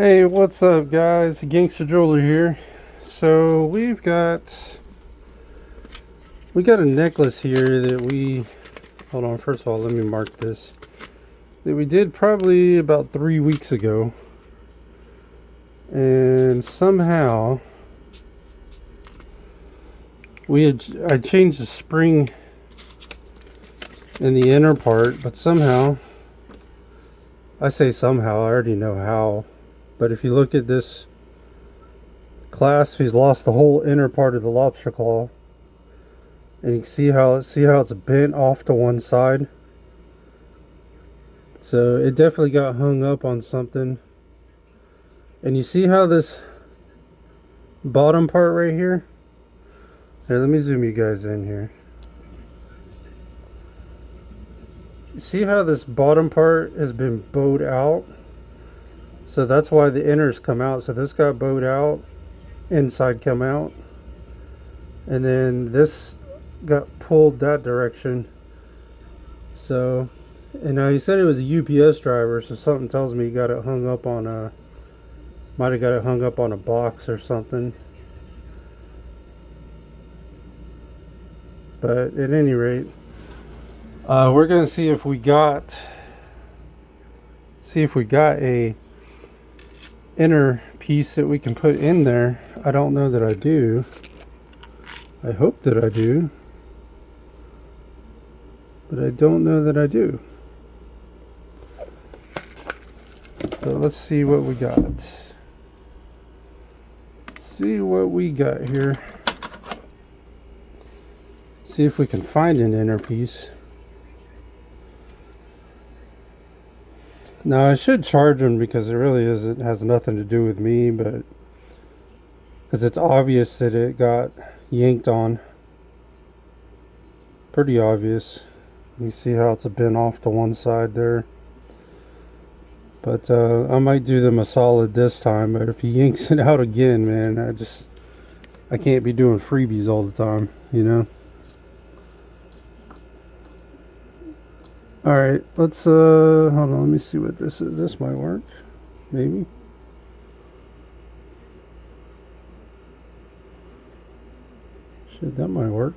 Hey, what's up, guys? Gangster jeweler here. So we got a necklace here that we hold on. First of all, let me mark this that we did probably about 3 weeks ago, and somehow I changed the spring in the inner part, but somehow I say somehow I already know how. But if you look at this clasp, he's lost the whole inner part of the lobster claw, and you can see how it's bent off to one side. So it definitely got hung up on something. And you see how this bottom part right here? Here, let me zoom you guys in here. You see how this bottom part has been bowed out? So that's why the inners come out. So this got bowed out, inside come out, and then this got pulled that direction. So, and now he said it was a UPS driver, so something tells me he got it hung up on might have got it hung up on a box or something. But at any rate, we're gonna see if we got a inner piece that we can put in there. I don't know that I do. I hope that I do, but I don't know that I do. So let's see what we got. See what we got here. See if we can find an inner piece. Now I should charge them because it really isn't, has nothing to do with me, but because it's obvious that it got yanked on. Pretty obvious. You see how it's bent off to one side there. But I might do them a solid this time. But if he yanks it out again, man, I can't be doing freebies all the time, you know. Alright, let's hold on, let me see what this is. This might work. Maybe. Shit, that might work.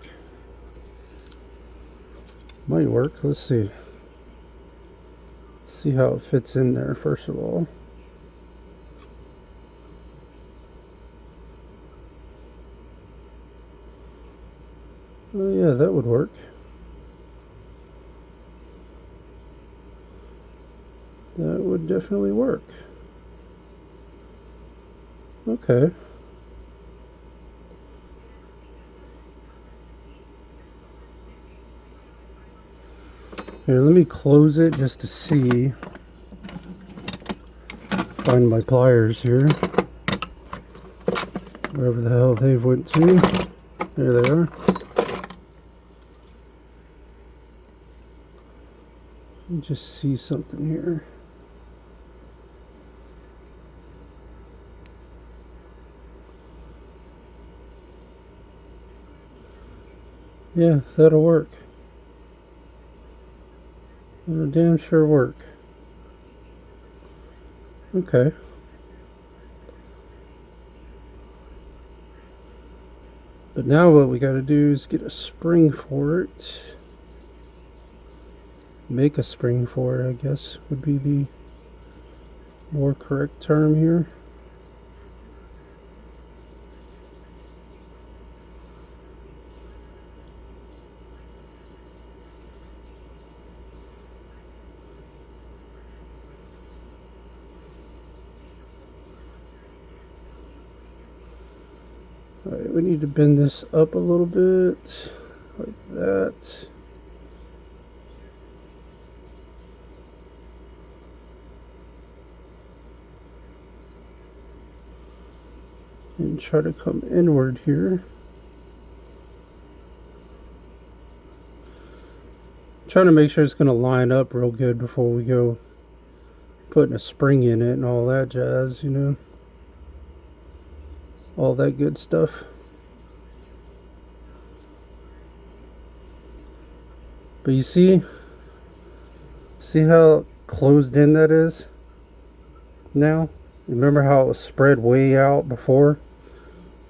Might work. Let's see. See how it fits in there first of all. Oh yeah, that would work. That would definitely work. Okay. Here, let me close it just to see. Find my pliers here. Wherever the hell they went to. There they are. Let me just see something here. Yeah, that'll work. It'll damn sure work. Okay. But now what we gotta do is get a spring for it. Make a spring for it, I guess, would be the more correct term here. Alright, we need to bend this up a little bit, like that. And try to come inward here. Trying to make sure it's going to line up real good before we go putting a spring in it and all that jazz, you know. All that good stuff. But you see how closed in that is now? Remember how it was spread way out before?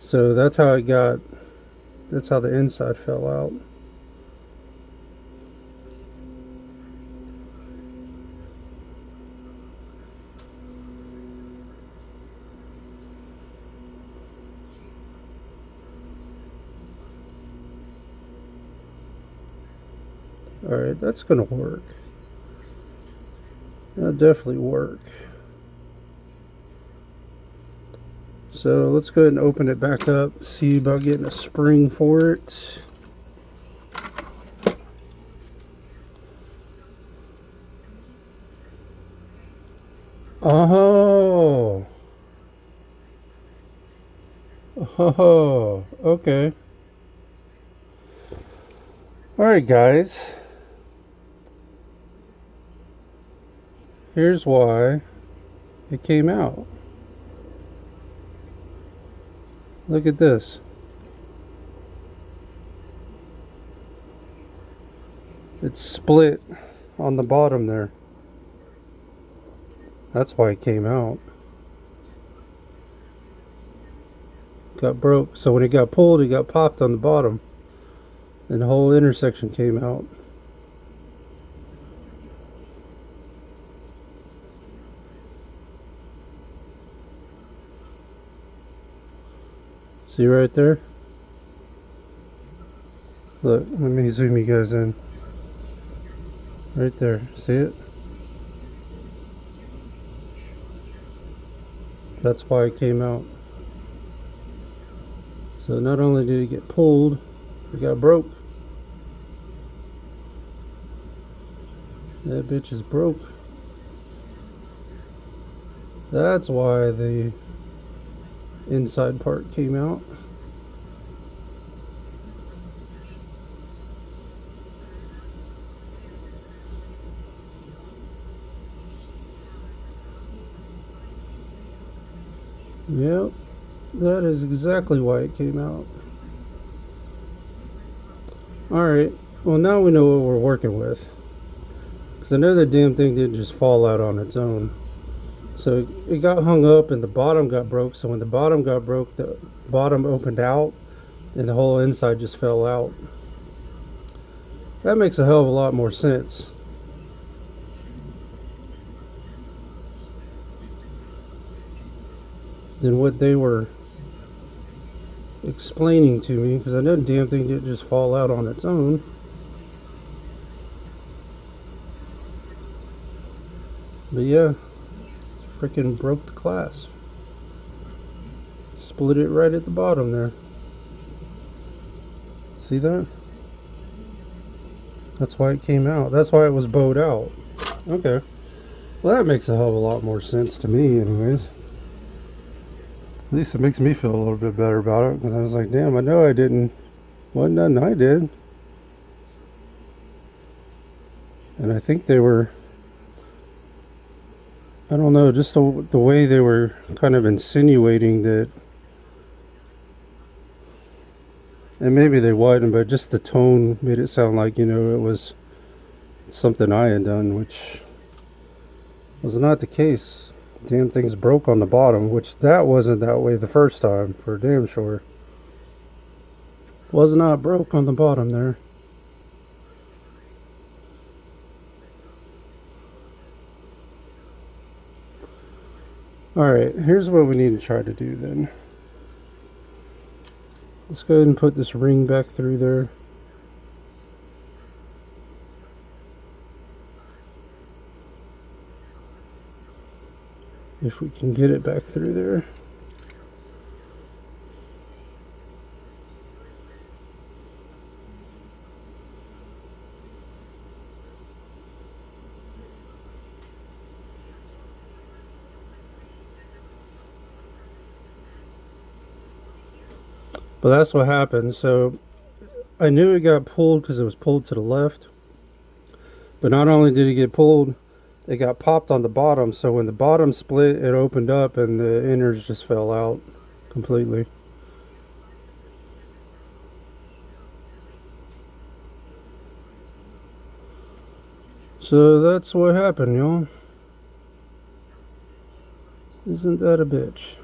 So that's how it got, that's how the inside fell out. Alright, that's gonna work. That'll definitely work. So let's go ahead and open it back up, see about getting a spring for it. Oh. Oh, okay. Alright guys. Here's why it came out. Look at this. It's split on the bottom there. That's why it came out. Got broke. So when it got pulled, it got popped on the bottom. And the whole intersection came out. See right there? Look, let me zoom you guys in. Right there. See it? That's why it came out. So not only did it get pulled, it got broke. That bitch is broke. That's why the inside part came out. Yep, that is exactly why it came out. Alright, well now we know what we're working with. Because I know the damn thing didn't just fall out on its own. So it got hung up and the bottom got broke. So when the bottom got broke, the bottom opened out and the whole inside just fell out. That makes a hell of a lot more sense. Than what they were explaining to me, because I know the damn thing didn't just fall out on its own. But yeah, freaking broke the clasp. Split it right at the bottom there. See that? That's why it came out. That's why it was bowed out. Okay. Well, that makes a hell of a lot more sense to me anyways. At least it makes me feel a little bit better about it, because I was like, damn, I know I didn't. Wasn't nothing I did. And I think they were, I don't know, just the way they were kind of insinuating that, and maybe they wasn't, but just the tone made it sound like, you know, it was something I had done, which was not the case. Damn things broke on the bottom, which that wasn't that way the first time, for damn sure. Was not broke on the bottom there. Alright, here's what we need to try to do then. Let's go ahead and put this ring back through there. If we can get it back through there. But that's what happened. So I knew it got pulled because it was pulled to the left. But not only did it get pulled, it got popped on the bottom. So when the bottom split, it opened up and the innards just fell out completely. So that's what happened, y'all. Isn't that a bitch?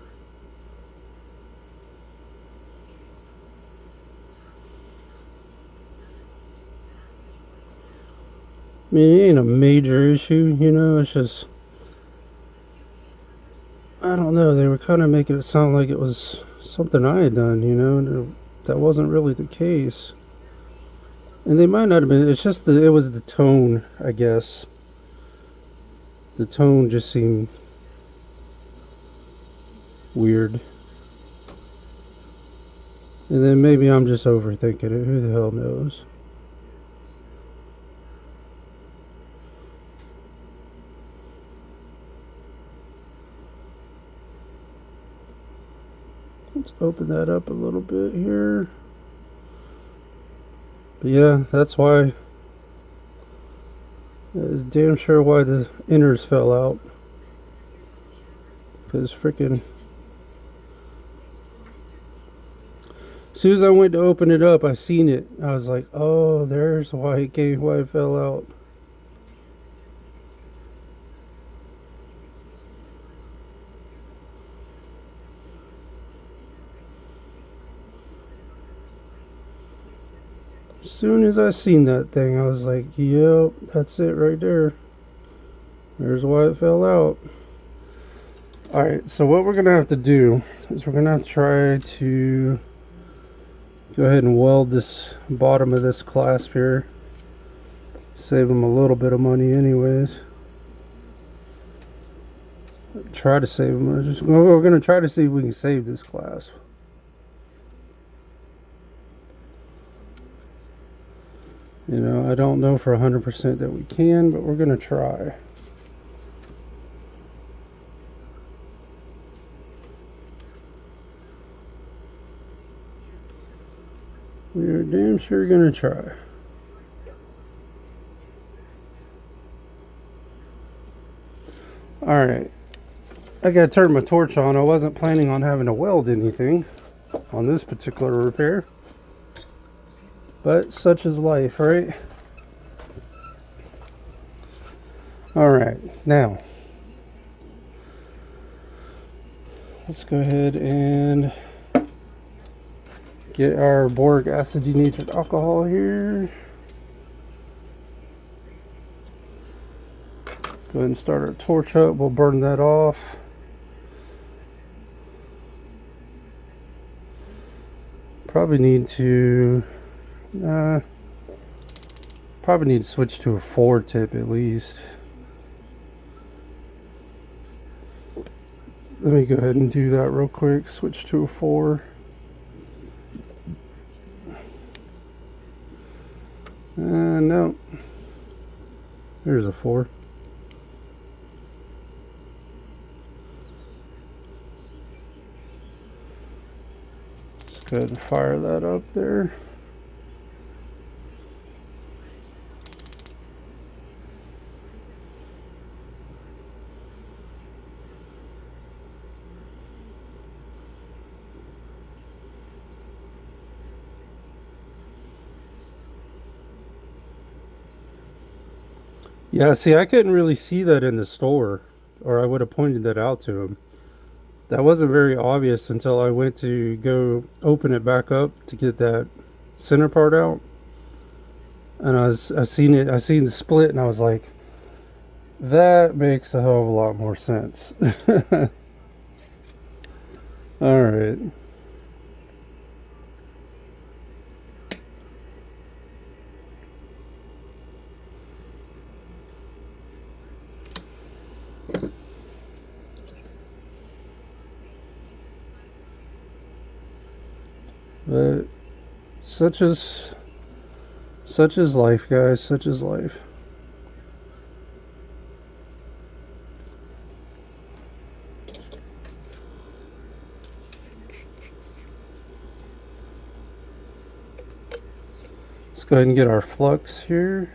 I mean, it ain't a major issue, you know, it's just, I don't know, they were kind of making it sound like it was something I had done, you know, and that wasn't really the case. And they might not have been, it's just it was the tone, I guess. The tone just seemed weird. And then maybe I'm just overthinking it, who the hell knows. Let's open that up a little bit here. But yeah, that's why. It's damn sure why the inners fell out. Because freaking. As soon as I went to open it up, I seen it. I was like, oh, there's why it fell out. As soon as I seen that thing, I was like, yep, that's it right there. There's why it fell out. Alright, so what we're going to have to do is we're going to have to try to go ahead and weld this bottom of this clasp here. Save them a little bit of money anyways. Try to save them. We're going to try to see if we can save this clasp. You know, I don't know for 100% that we can, but we're going to try. We're damn sure going to try. Alright. I got to turn my torch on. I wasn't planning on having to weld anything on this particular repair. But such is life, right? Alright, now let's go ahead and get our boric acid denatured alcohol here. Go ahead and start our torch up. We'll burn that off. Probably need to switch to a 4 tip at least. Let me go ahead and do that real quick. Switch to a 4. No. There's a 4. Let's go ahead and fire that up there. Yeah, see, I couldn't really see that in the store, or I would have pointed that out to him. That wasn't very obvious until I went to go open it back up to get that center part out. And I seen the split, and I was like, that makes a hell of a lot more sense. All right. But such is life, guys. Such is life. Let's go ahead and get our flux here.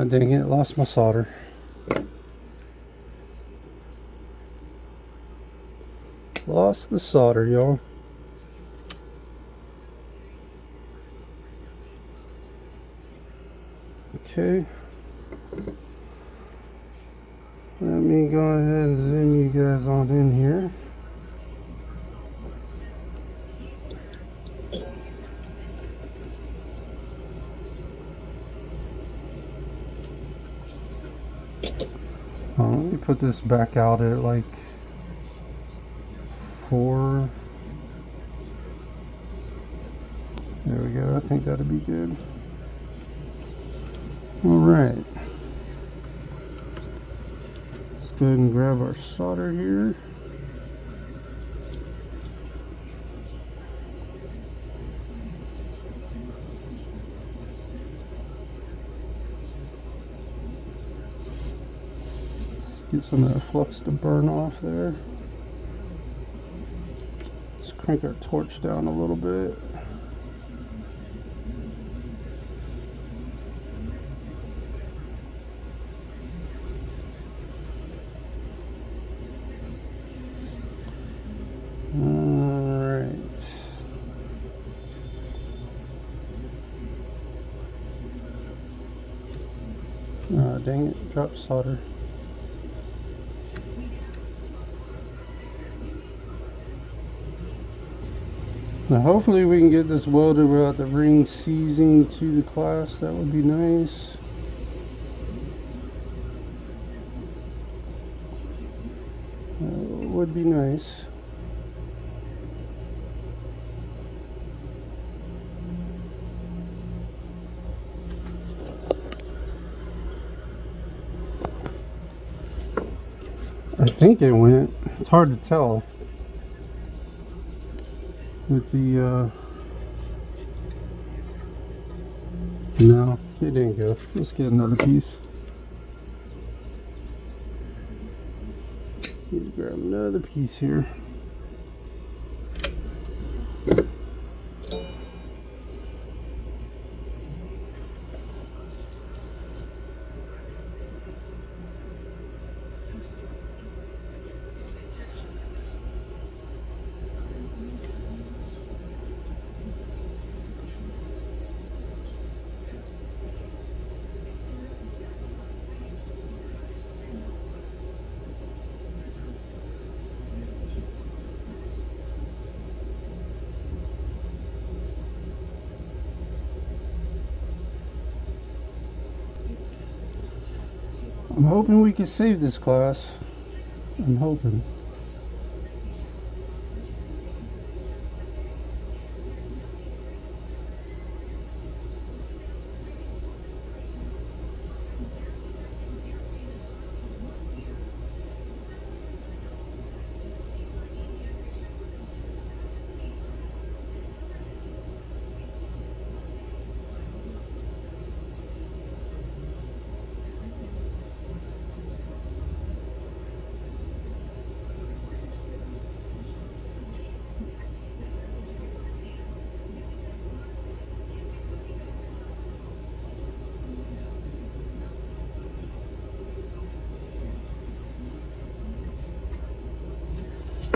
Dang it, lost my solder. Lost the solder, y'all. Okay. Let me go ahead and zoom you guys on in here. Let me put this back out at like 4. There we go. I think that'll be good. All right. Let's go ahead and grab our solder here. Get some of that flux to burn off there. Let's crank our torch down a little bit. Alright. Oh, dang it, drop solder. Now hopefully we can get this welded without the ring seizing to the class. That would be nice. That would be nice. I think it went. It's hard to tell with the no, it didn't go. Let's get another piece. Need to grab another piece here. I'm hoping we can save this class. I'm hoping.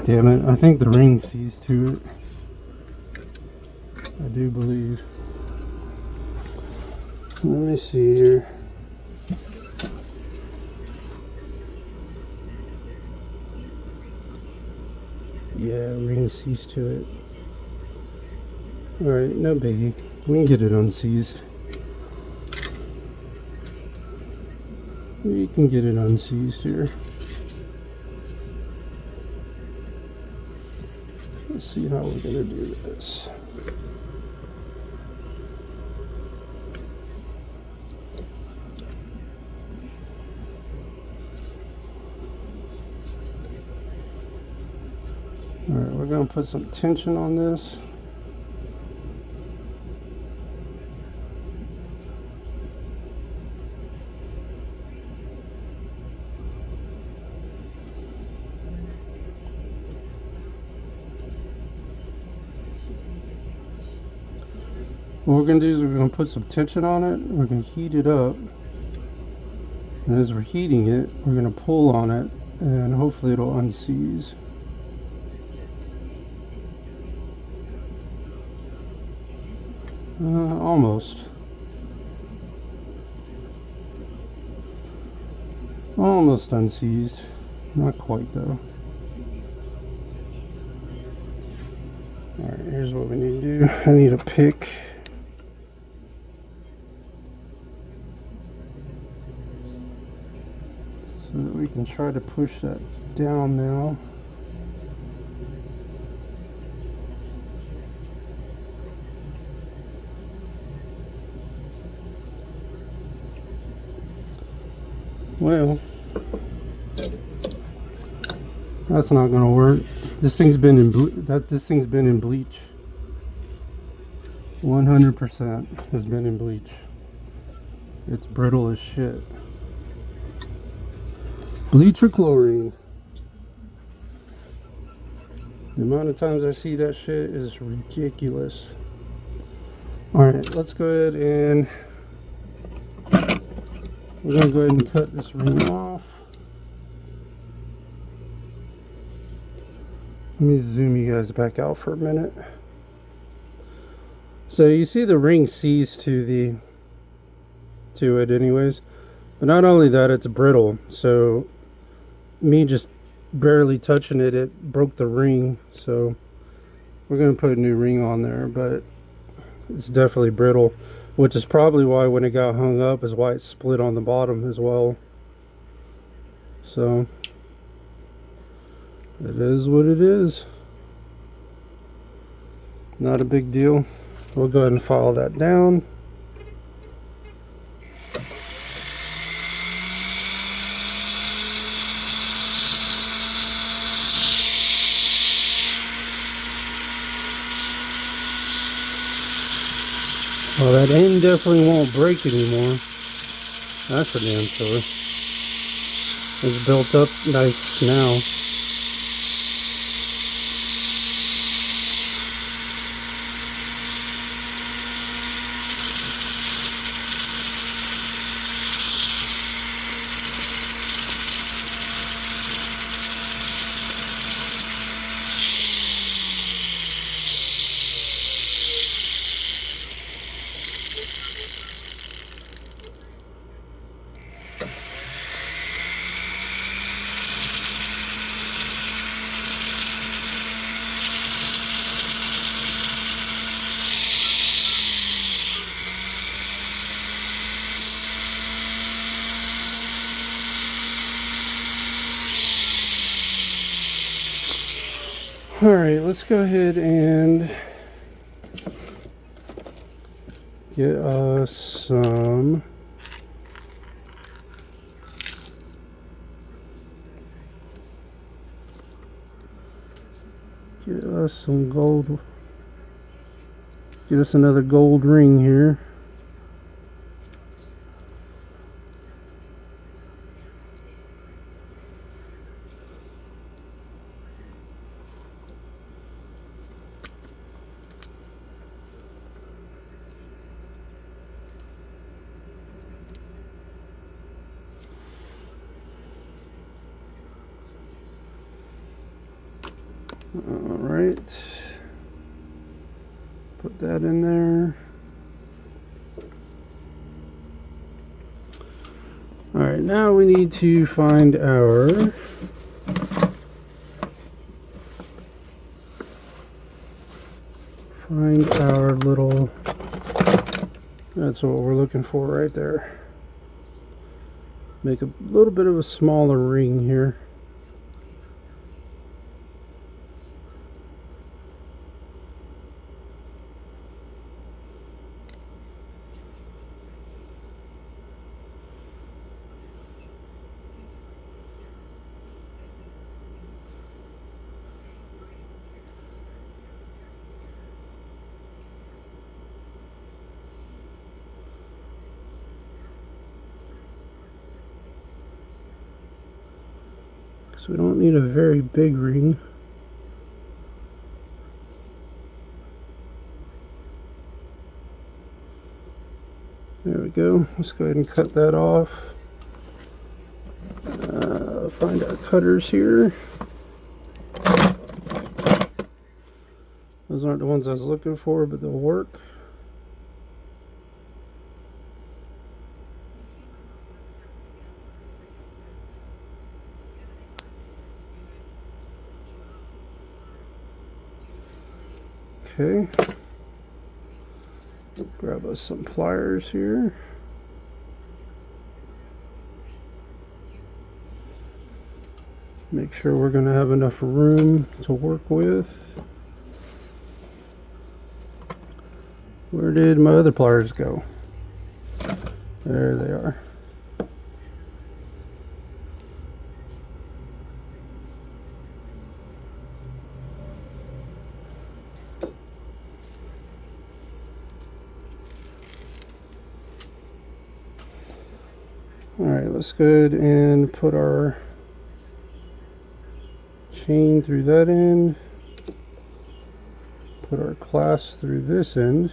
Damn it, I think the ring sees to it. I do believe. Let me see here. Yeah, ring sees to it. Alright, no biggie. We can get it unseized. We can get it unseized here. Let's see how we're gonna do this. Alright, we're gonna put some tension on this. What we're going to do is we're going to put some tension on it. We're going to heat it up. And as we're heating it, we're going to pull on it. And hopefully it'll unseize. Almost. Almost unseized. Not quite though. Alright, here's what we need to do. I need a pick. So that we can try to push that down now. Well, that's not gonna work. This thing's been in bleach. 100% has been in bleach. It's brittle as shit. Bleach or chlorine. The amount of times I see that shit is ridiculous. Alright, let's go ahead and we're gonna go ahead and cut this ring off. Let me zoom you guys back out for a minute. So you see the ring seized to it anyways. But not only that, it's brittle. So me just barely touching it, it broke the ring. So we're gonna put a new ring on there, but it's definitely brittle, which is probably why when it got hung up is why it split on the bottom as well. So it is what it is. Not a big deal. We'll go ahead and file that down. Well, that end definitely won't break anymore. That's for damn sure. It's built up nice now. Alright, let's go ahead and get us some gold. Get us another gold ring here. Alright, put that in there. Alright, now we need to find our little, that's what we're looking for right there. Make a little bit of a smaller ring here. So we don't need a very big ring. There we go. Let's go ahead and cut that off. Find our cutters here. Those aren't the ones I was looking for, but they'll work. Okay. Grab us some pliers here. Make sure we're going to have enough room to work with. Where did my other pliers go? There they are. Alright, let's go ahead and put our chain through that end. Put our clasp through this end.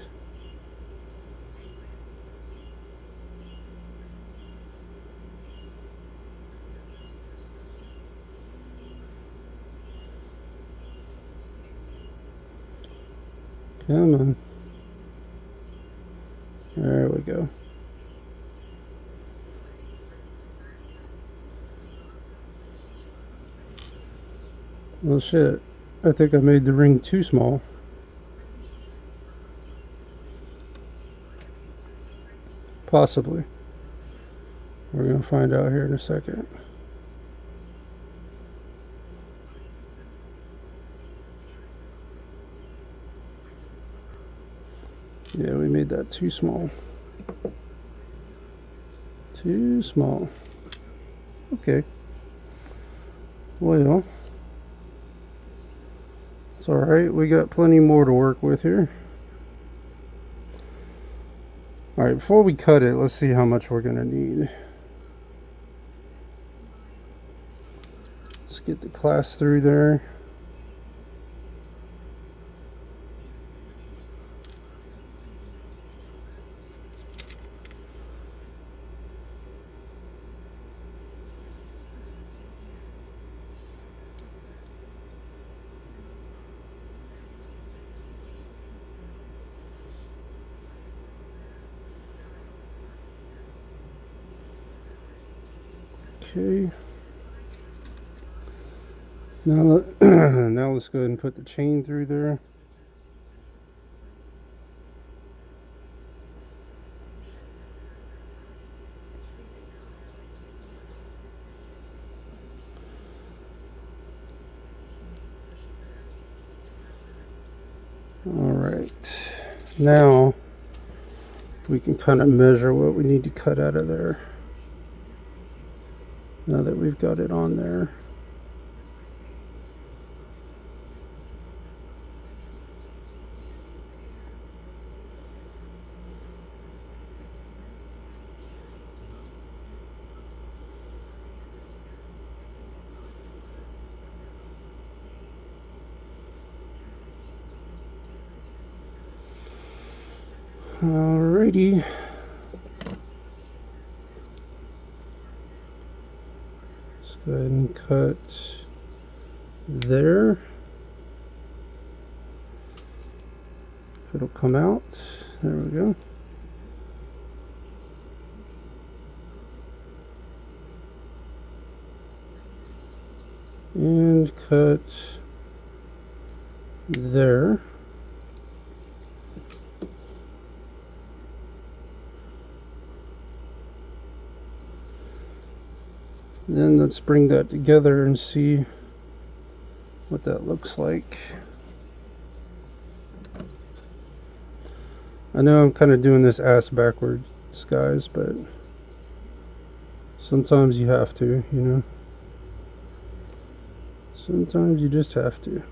Come on. There we go. Well, shit. I think I made the ring too small. Possibly. We're going to find out here in a second. Yeah, we made that too small. Too small. Okay. Well, it's alright. We got plenty more to work with here. Alright, before we cut it, let's see how much we're going to need. Let's get the clasp through there. Okay. Now, now let's go ahead and put the chain through there. All right. Now we can kind of measure what we need to cut out of there. Now that we've got it on there. Alrighty. Let's go ahead and cut there. It'll come out. There we go. And cut there. Then let's bring that together and see what that looks like. I know I'm kind of doing this ass backwards, guys, but sometimes you have to, you know. Sometimes you just have to.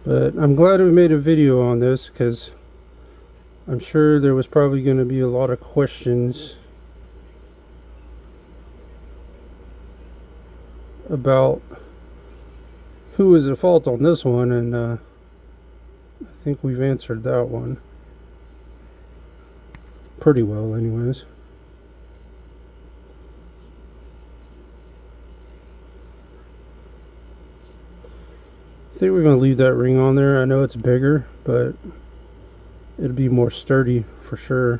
But I'm glad we made a video on this, because I'm sure there was probably going to be a lot of questions about who was at fault on this one, and I think we've answered that one pretty well anyways. I think we're going to leave that ring on there. I know it's bigger, but it'll be more sturdy for sure.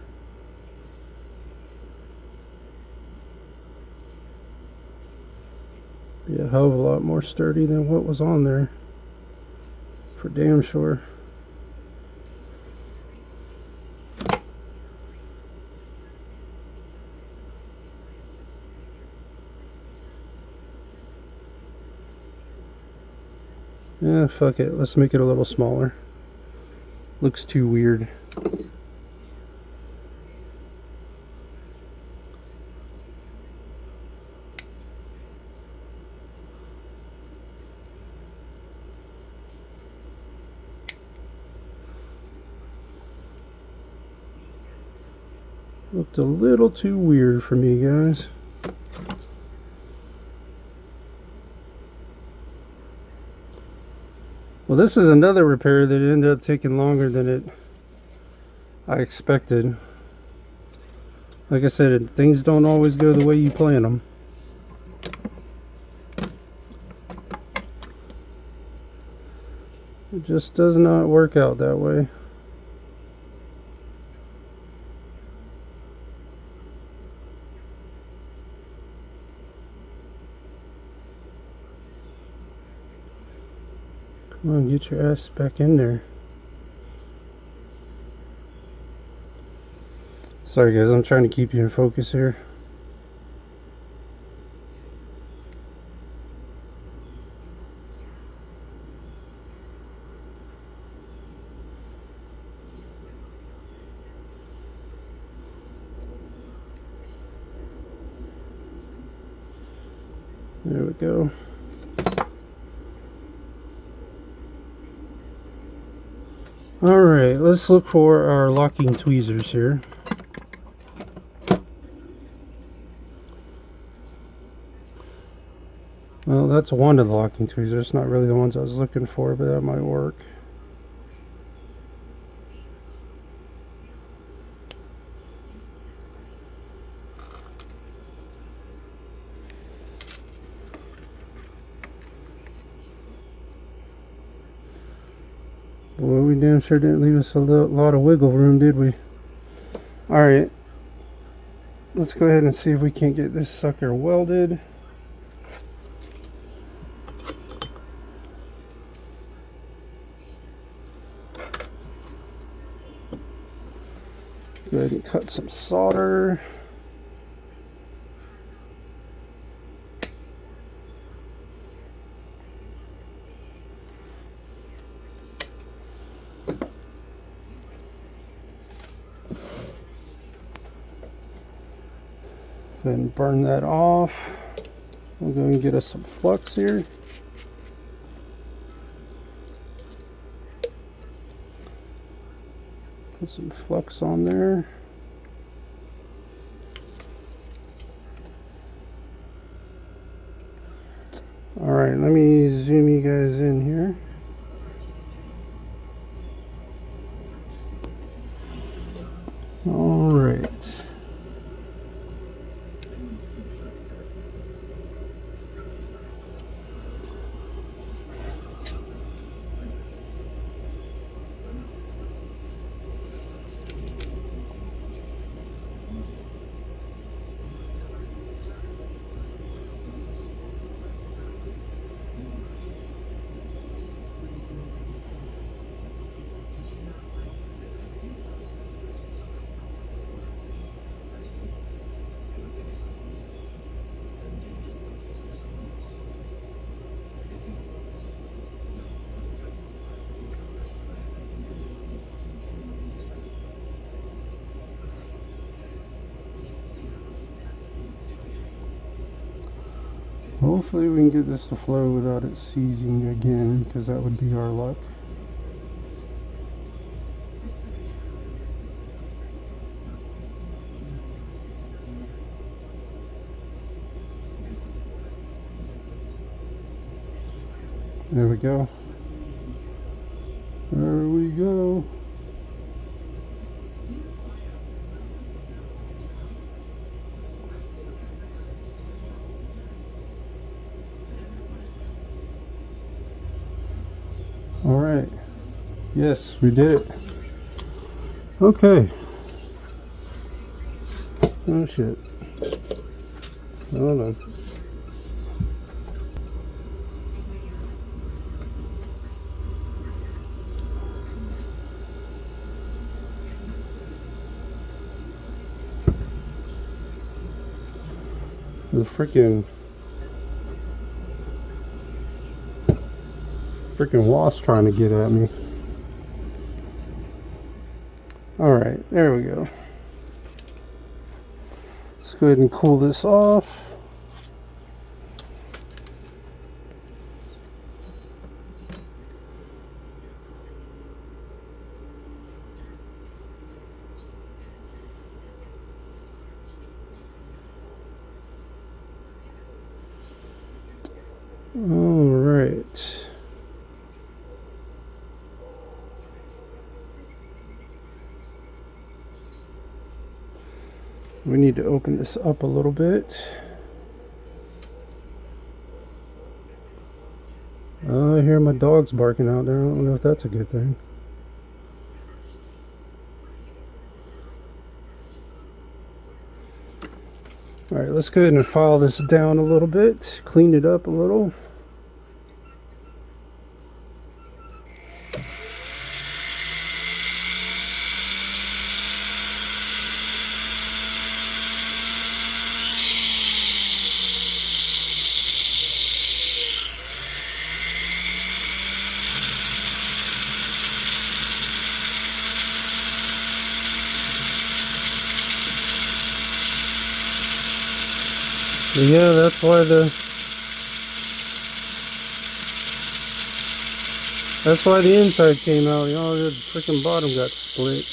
Be a hell of a lot more sturdy than what was on there, for damn sure. Yeah, fuck it. Let's make it a little smaller. Looks too weird. Looked a little too weird for me, guys. Well, this is another repair that ended up taking longer than I expected. Like I said, things don't always go the way you plan them. It just does not work out that way. Come on, get your ass back in there. Sorry guys, I'm trying to keep you in focus here. There we go. Alright, let's look for our locking tweezers here. Well, that's one of the locking tweezers. Not really the ones I was looking for, but that might work. Boy, we damn sure didn't leave us a lot of wiggle room, did we? Alright. Let's go ahead and see if we can't get this sucker welded. Go ahead and cut some solder. Go ahead and burn that off. We'll go and get us some flux here. Put some flux on there. Alright, let me zoom you guys in here. Alright. Hopefully we can get this to flow without it seizing again, because that would be our luck. There we go. All There we go. All right. Yes, we did it. Okay. Oh shit. Hold on. The freaking wasp trying to get at me. All right, there we go. Let's go ahead and cool this off. All right. We need to open this up a little bit. I hear my dogs barking out there. I don't know if that's a good thing. All right, let's go ahead and file this down a little bit, clean it up a little. Yeah, that's why the inside came out. You know, the freaking bottom got split.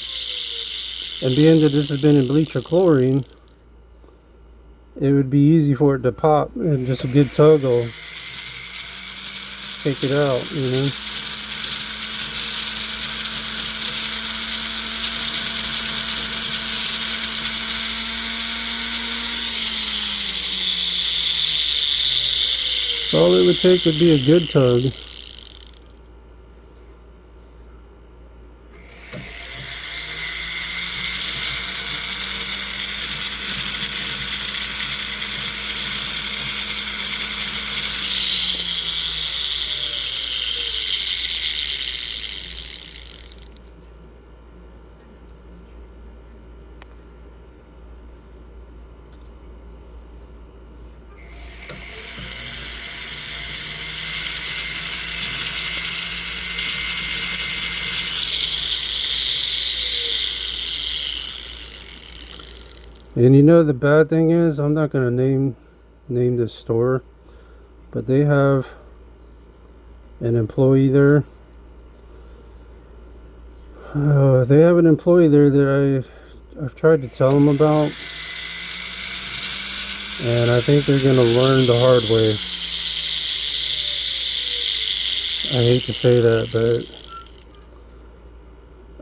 And being that this has been in bleach or chlorine, it would be easy for it to pop, and just a good tug will take it out, you know. All it would take would be a good tug. And you know the bad thing is, I'm not gonna name this store, but they have an employee there. They have an employee there that I've tried to tell them about, and I think they're gonna learn the hard way. I hate to say that,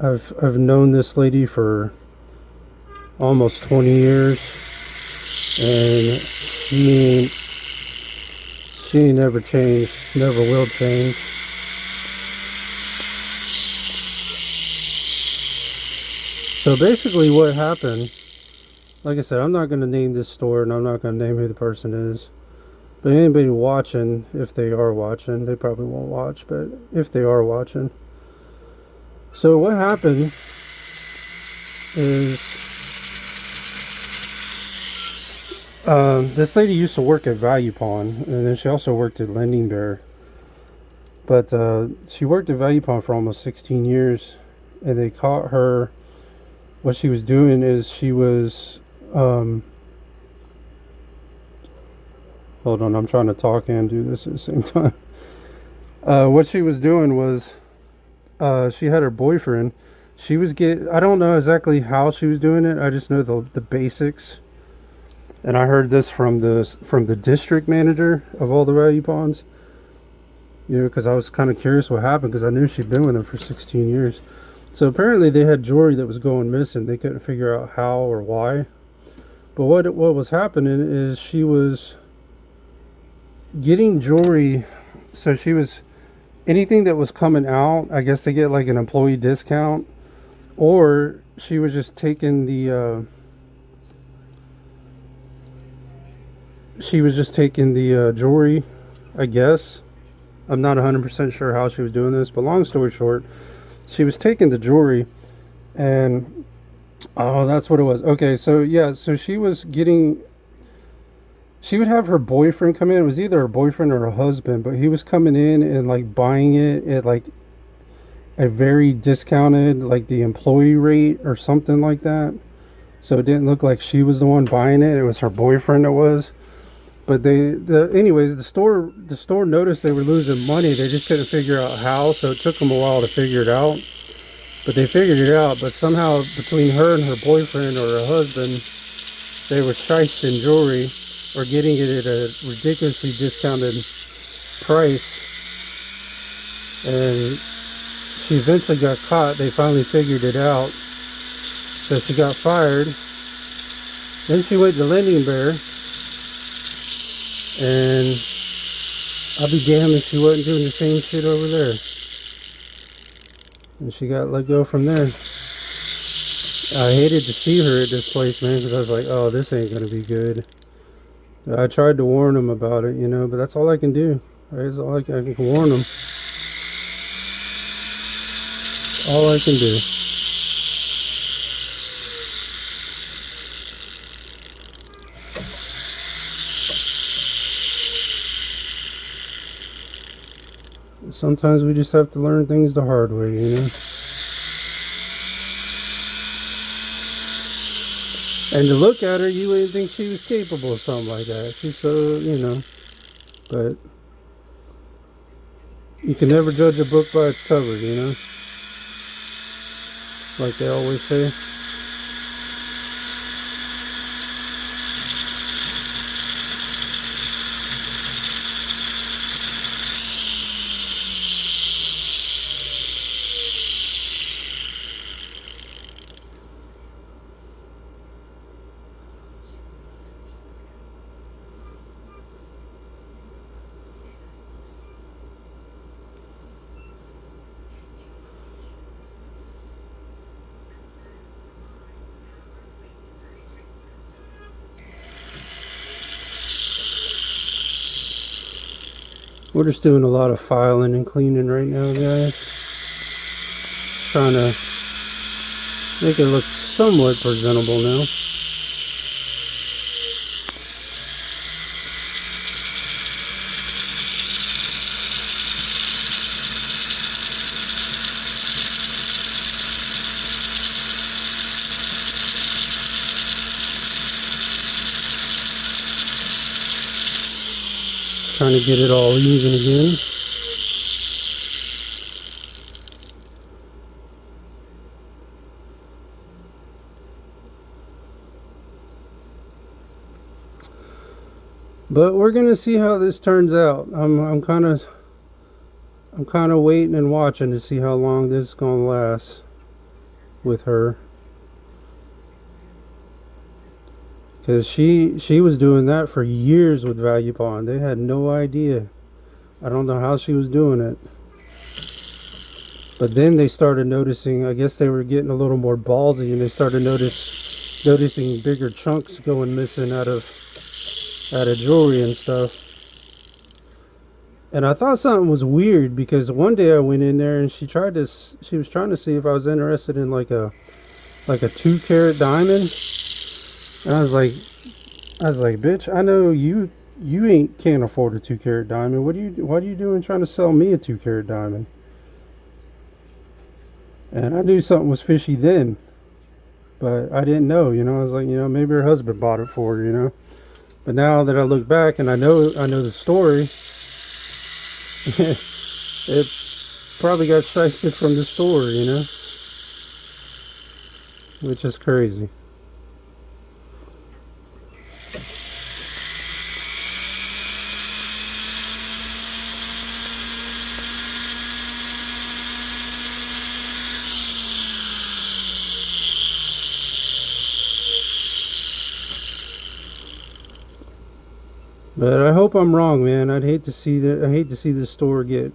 but I've known this lady for almost 20 years, and she ain't never changed, never will change. So basically what happened, like I said, I'm not going to name this store, and I'm not going to name who the person is, but anybody watching, if they are watching, they probably won't watch, but if they are watching. So what happened is, this lady used to work at Value Pawn, and then she also worked at Lending Bear. But she worked at Value Pawn for almost 16 years, and they caught her. What she was doing is she was, hold on, I'm trying to talk and do this at the same time. What she was doing was, she had her boyfriend. She was I don't know exactly how she was doing it. I just know the basics. And I heard this from the district manager of all the Value Pawns. you know, because I was kind of curious what happened, because I knew she'd been with him for 16 years. So apparently they had jewelry that was going missing. They couldn't figure out how or why. But what was happening is she was getting jewelry. So she was, anything that was coming out, I guess they get like an employee discount, or she was just taking the jewelry, I guess. I'm not 100% sure how she was doing this, but long story short, she was taking the jewelry, and oh, that's what it was. Okay, so yeah, so she would have her boyfriend come in. It was either her boyfriend or her husband, but he was coming in and like buying it at like a very discounted, like the employee rate or something like that. So it didn't look like she was the one buying it. It was her boyfriend that was. But anyways, the store noticed they were losing money. They just couldn't figure out how, so it took them a while to figure it out. But they figured it out. But somehow between her and her boyfriend or her husband, they were shysting jewelry or getting it at a ridiculously discounted price. And she eventually got caught. They finally figured it out. So she got fired. Then she went to Lending Bear. And I'll be damned if she wasn't doing the same shit over there. And she got let go from there. I hated to see her at this place, man, because I was like, oh, this ain't going to be good. I tried to warn them about it, you know, but that's all I can do. That's all I can warn them. All I can do. Sometimes we just have to learn things the hard way, you know. And to look at her, you wouldn't think she was capable of something like that. She's so, you know. But you can never judge a book by its cover, you know. Like they always say. We're just doing a lot of filing and cleaning right now, guys. Trying to make it look somewhat presentable now. Trying to get it all even again. But we're gonna see how this turns out. I'm kind of waiting and watching to see how long this is gonna last with her. Because she was doing that for years with Value Pawn. They had no idea. I don't know how she was doing it. But then they started noticing, I guess they were getting a little more ballsy, and they started noticing bigger chunks going missing out of jewelry and stuff. And I thought something was weird, because one day I went in there and she was trying to see if I was interested in like a 2-carat diamond. And I was like, bitch, I know you can't afford a 2-carat diamond. What are you doing trying to sell me a 2-carat diamond? And I knew something was fishy then, but I didn't know, you know. I was like, you know, maybe her husband bought it for her, you know. But now that I look back and I know the story, it probably got shysted from the store, you know, which is crazy. But I hope I'm wrong, man. I'd hate to see that. I hate to see the store get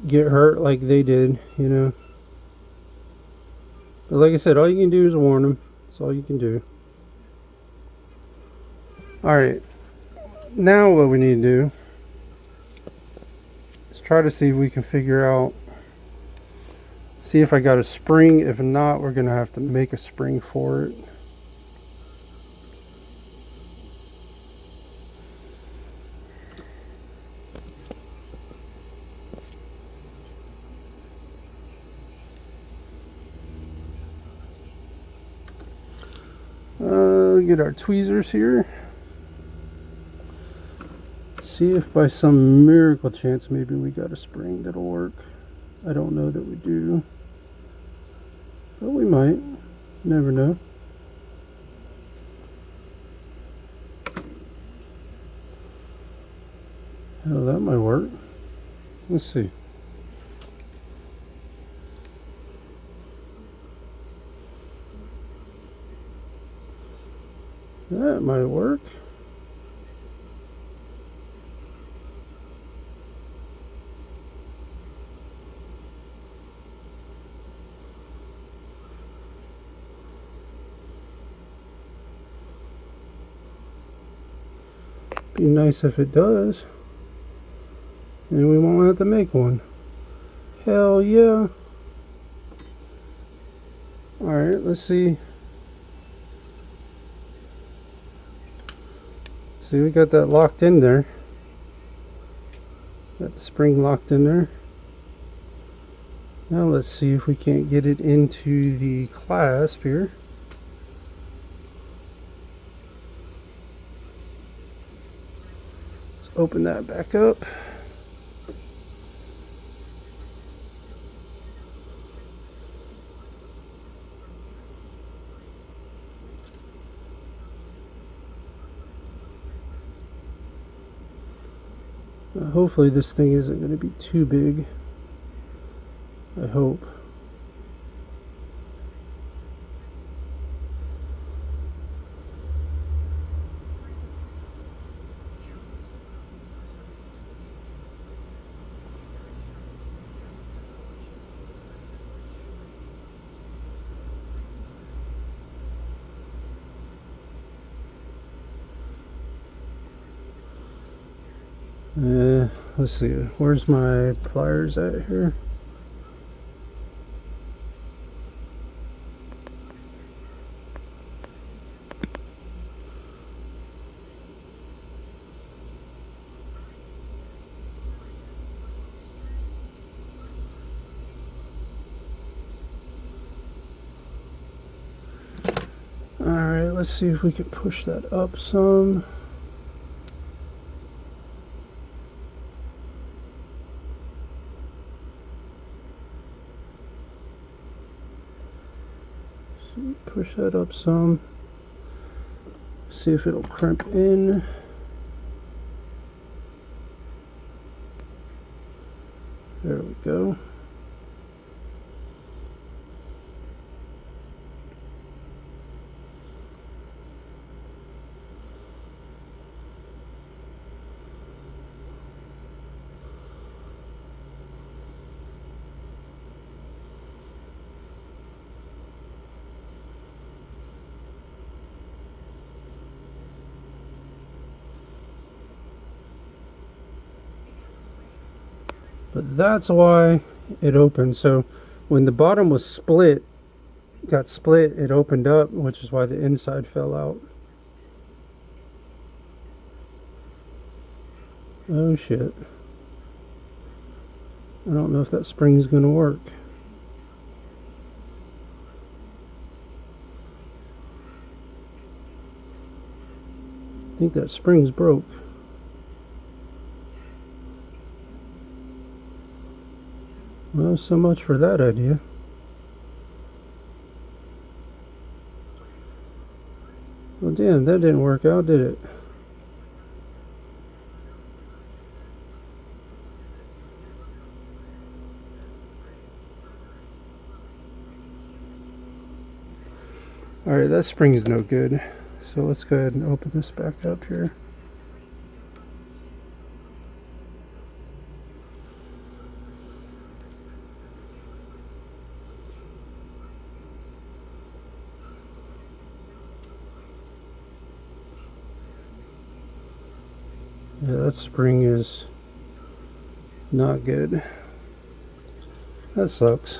hurt like they did, you know. But like I said, all you can do is warn them. That's all you can do. Alright, now what we need to do is try to see if we can figure out, see if I got a spring. If not, we're going to have to make a spring for it. Get our tweezers here. See if by some miracle chance maybe we got a spring that'll work. I don't know that we do, but we might. Never know. Hell, that might work. Let's see. That might work. Be nice if it does. And we won't have to make one. Hell yeah. Alright, let's see. See, we got that locked in there. Got the spring locked in there. Now let's see if we can't get it into the clasp here. Let's open that back up. Hopefully this thing isn't going to be too big. I hope. Let's see, where's my pliers at here? Alright, let's see if we can push that up some. Push that up some. See if it'll crimp in. There we go. But that's why it opened. So when the bottom was split, got split, it opened up, which is why the inside fell out. Oh shit. I don't know if that spring's gonna work. I think that spring's broke. Well, so much for that idea. Well, damn, that didn't work out, did it? Alright, that spring's no good. So let's go ahead and open this back up here. Yeah, that spring is not good. That sucks.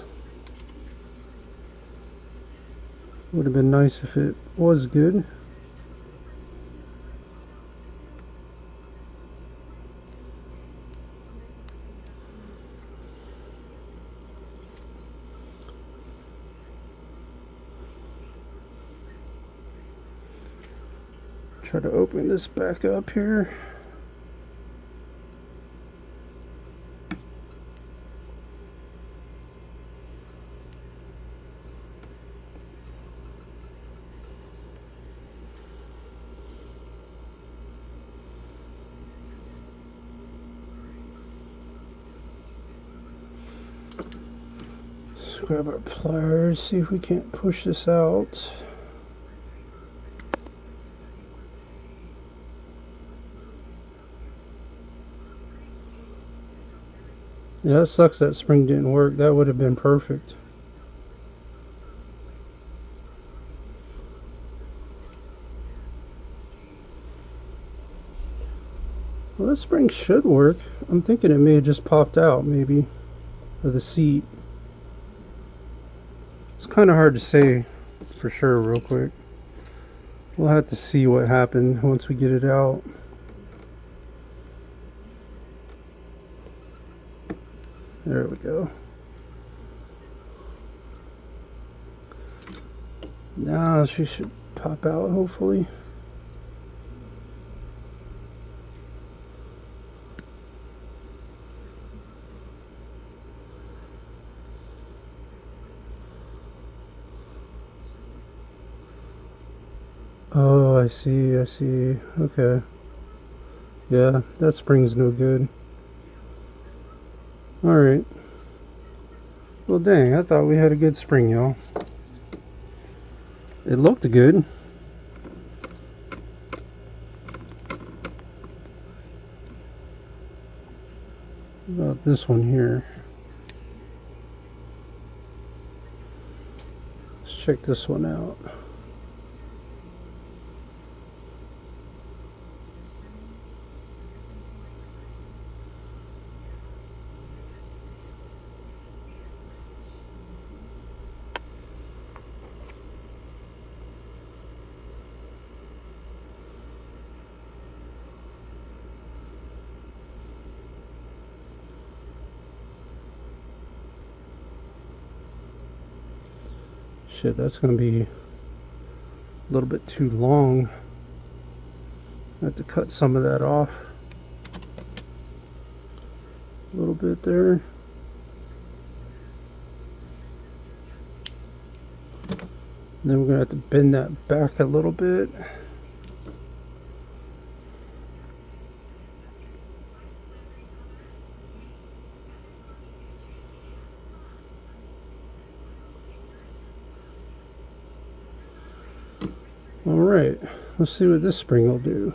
Would have been nice if it was good. Try to open this back up here. Let's grab our pliers, see if we can't push this out. Yeah, it sucks that spring didn't work. That would have been perfect. Well, this spring should work. I'm thinking it may have just popped out, maybe, of the seat. It's kind of hard to say for sure real quick. We'll have to see what happened once we get it out. There we go. Now she should pop out, hopefully. Oh, I see. Okay. Yeah, that spring's no good. Alright. Well, dang, I thought we had a good spring, y'all. It looked good. What about this one here? Let's check this one out. Shit, that's gonna be a little bit too long. I have to cut some of that off. A little bit there. Then we're gonna have to bend that back a little bit. Alright, let's see what this spring will do.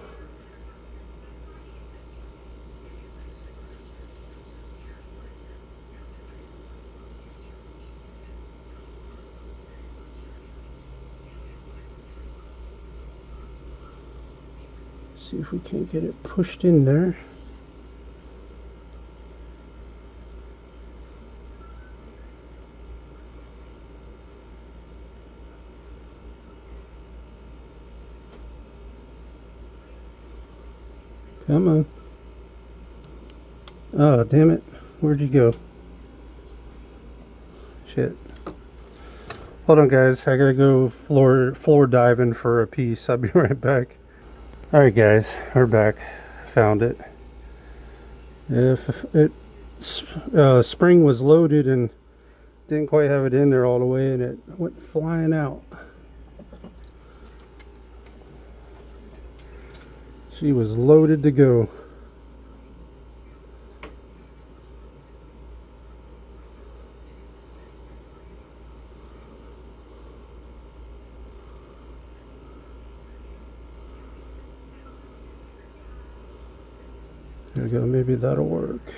See if we can't get it pushed in there. Come on. Oh, damn it. Where'd you go? Shit. Hold on, guys. I gotta go floor diving for a piece. I'll be right back. Alright, guys. We're back. Found it. If it spring was loaded and didn't quite have it in there all the way, and it went flying out. She was loaded to go. There we go, maybe that'll work.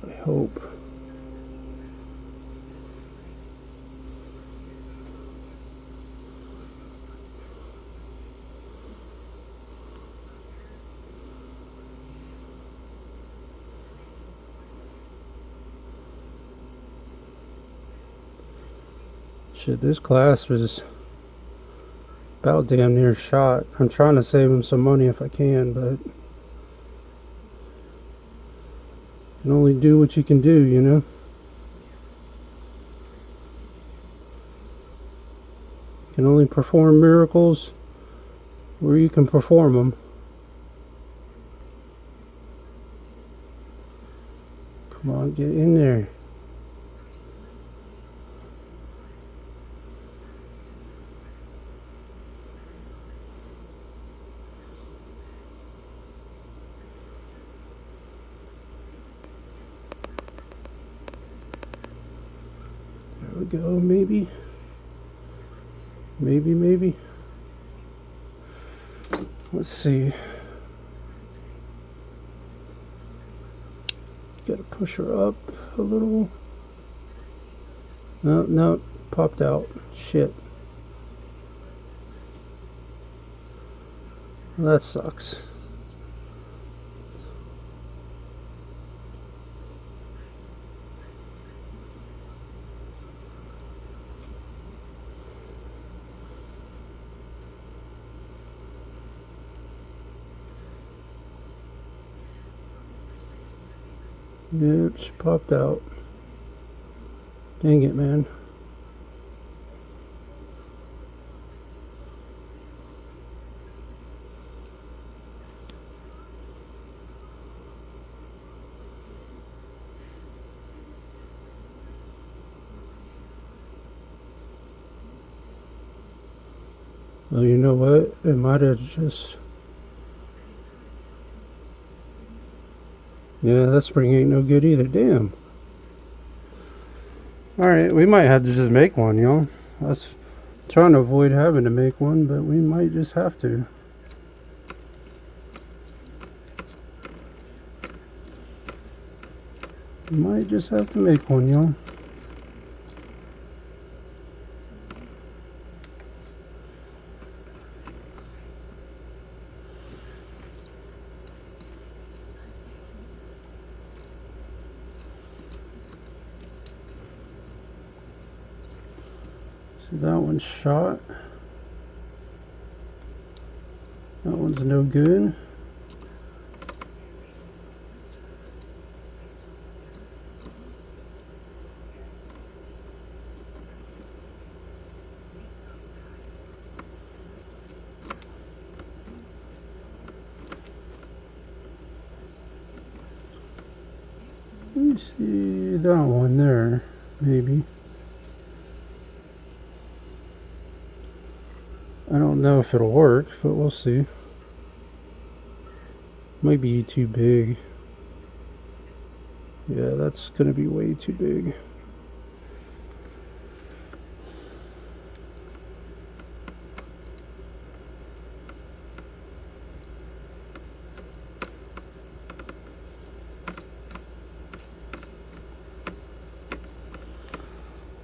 I hope. Shit, this clasp is about damn near shot. I'm trying to save him some money if I can, but you can only do what you can do, you know? You can only perform miracles where you can perform them. Come on, get in there. There we go, maybe. Maybe. Let's see. Gotta push her up a little. No, popped out. Shit. Well, that sucks. Yep, she popped out. Dang it, man. Well, you know what? It might have just... Yeah, that spring ain't no good either. Damn. Alright, we might have to just make one, y'all. I was trying to avoid having to make one, but we might just have to. We might just have to make one, y'all. That one's shot. That one's no good. Let me see that one there, maybe. I don't know if it'll work, but we'll see. Might be too big. Yeah, that's gonna be way too big.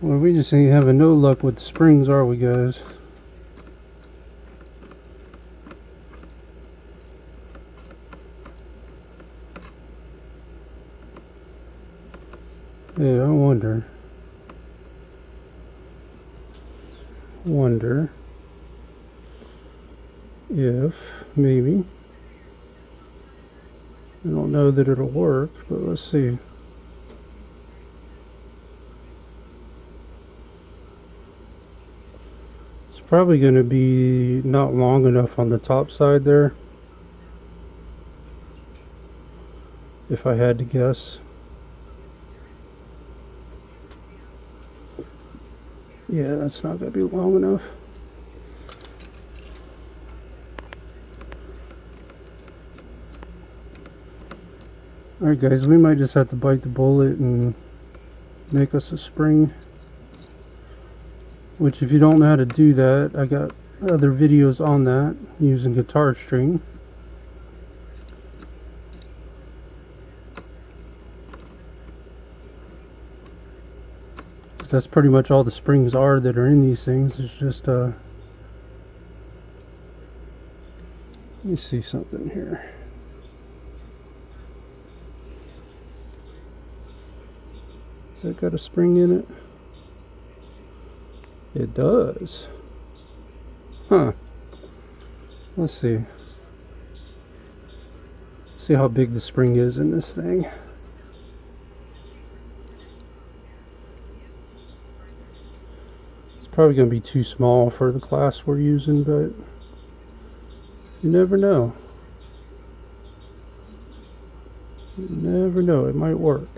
Well, we just ain't having no luck with the springs, are we, guys? Yeah, I wonder if maybe, I don't know that it'll work, but let's see. It's probably going to be not long enough on the top side there, if I had to guess. Yeah, that's not going to be long enough. Alright guys, we might just have to bite the bullet and make us a spring. Which, if you don't know how to do that, I got other videos on that using guitar string. because that's pretty much all the springs are that are in these things. It's just let me see something here. Has that got a spring in it? It does. Huh. Let's see. See how big the spring is in this thing. It's probably going to be too small for the class we're using, but you never know. You never know. It might work.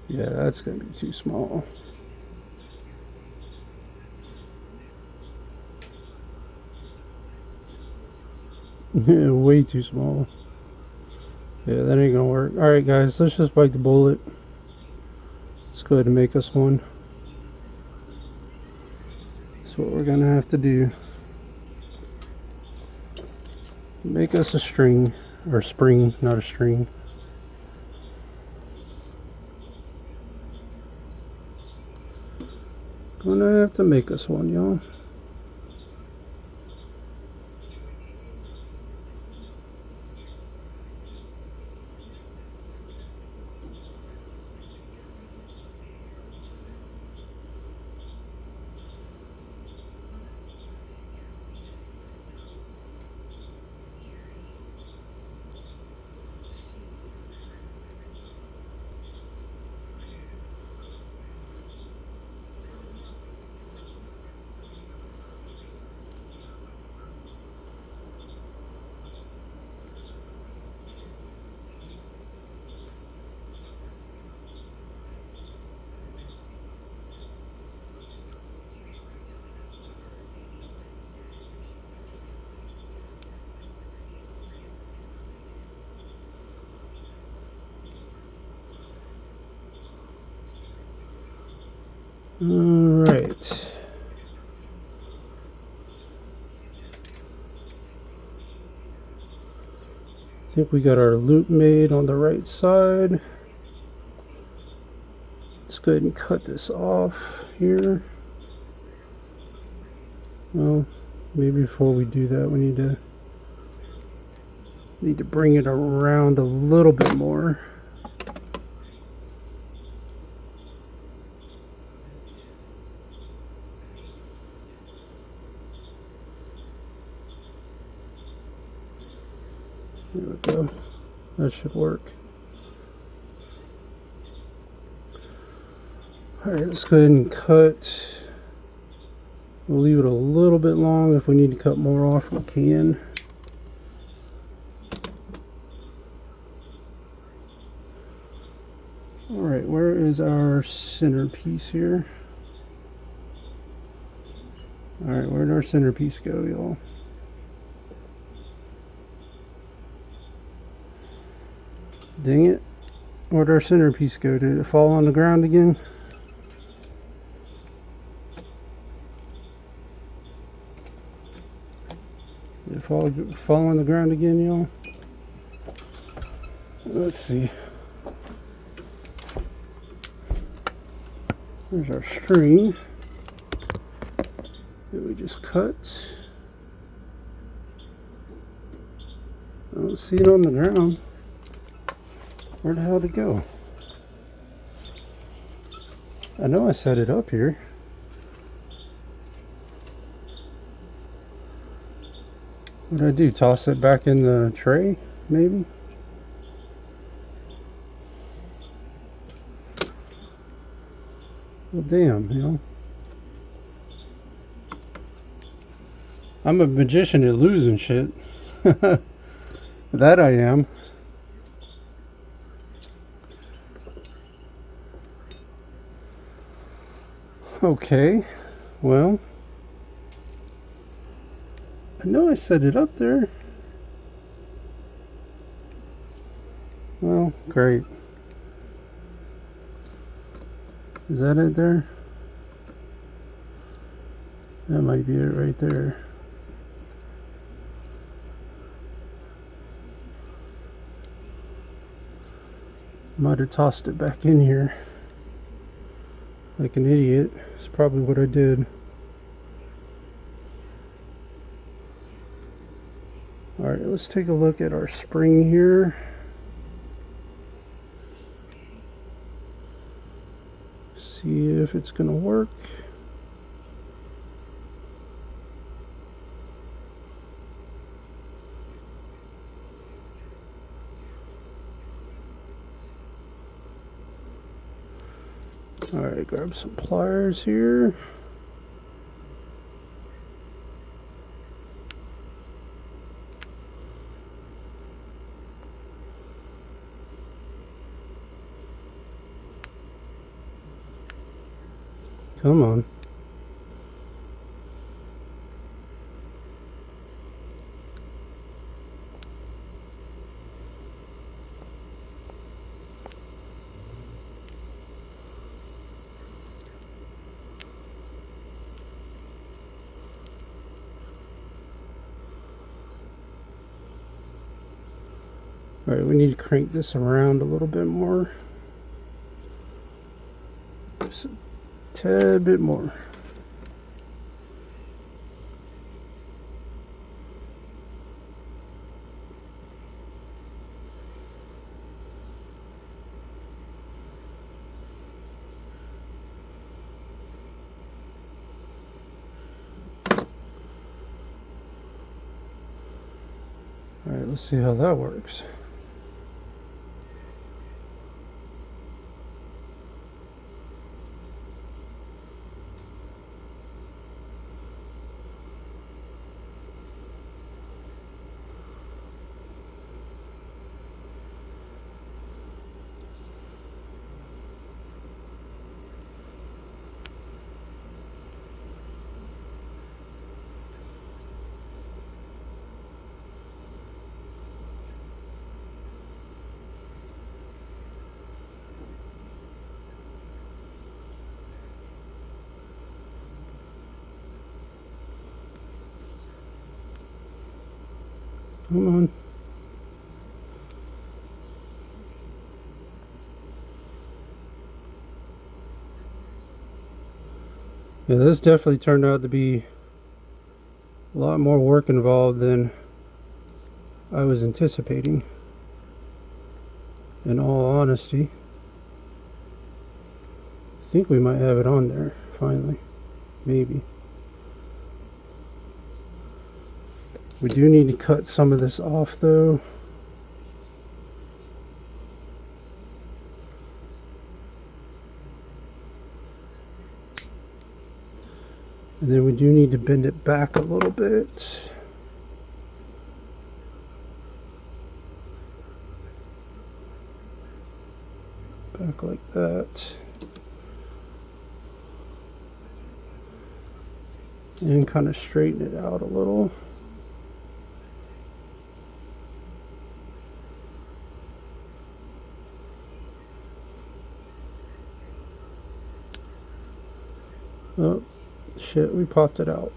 Yeah, that's going to be too small. Yeah, way too small. Yeah, that ain't going to work. Alright guys, let's just bite the bullet. Let's go ahead and make us one. That's what we're going to have to do. Make us a string. Or spring, not a string. Gonna have to make us one, y'all. Alright. I think we got our loop made on the right side. Let's go ahead and cut this off here. Well, maybe before we do that, we need to bring it around a little bit more. There we go. That should work. Alright, let's go ahead and cut. We'll leave it a little bit long. If we need to cut more off, we can. Alright, where is our centerpiece here? Alright, where'd our centerpiece go, y'all? Dang it. Where'd our centerpiece go? Did it fall on the ground again? Did it fall on the ground again, y'all? Let's see. There's our string that we just cut. I don't see it on the ground. Where the hell did it go? I know I set it up here. What did I do? Toss it back in the tray, maybe? Well, damn, you know. I'm a magician at losing shit. That I am. Okay, well, I know I set it up there. Well, great. Is that it there? That might be it right there. Might have tossed it back in here like an idiot. It's probably what I did. Alright, let's take a look at our spring here. See if it's gonna work. Alright, grab some pliers here. Come on. Alright, we need to crank this around a little bit more. Just a tad bit more. Alright, let's see how that works. Come on. Yeah, this definitely turned out to be a lot more work involved than I was anticipating, in all honesty. I think we might have it on there, finally. Maybe. We do need to cut some of this off though. And then we do need to bend it back a little bit. Back like that. And kind of straighten it out a little. Oh, shit, we popped it out.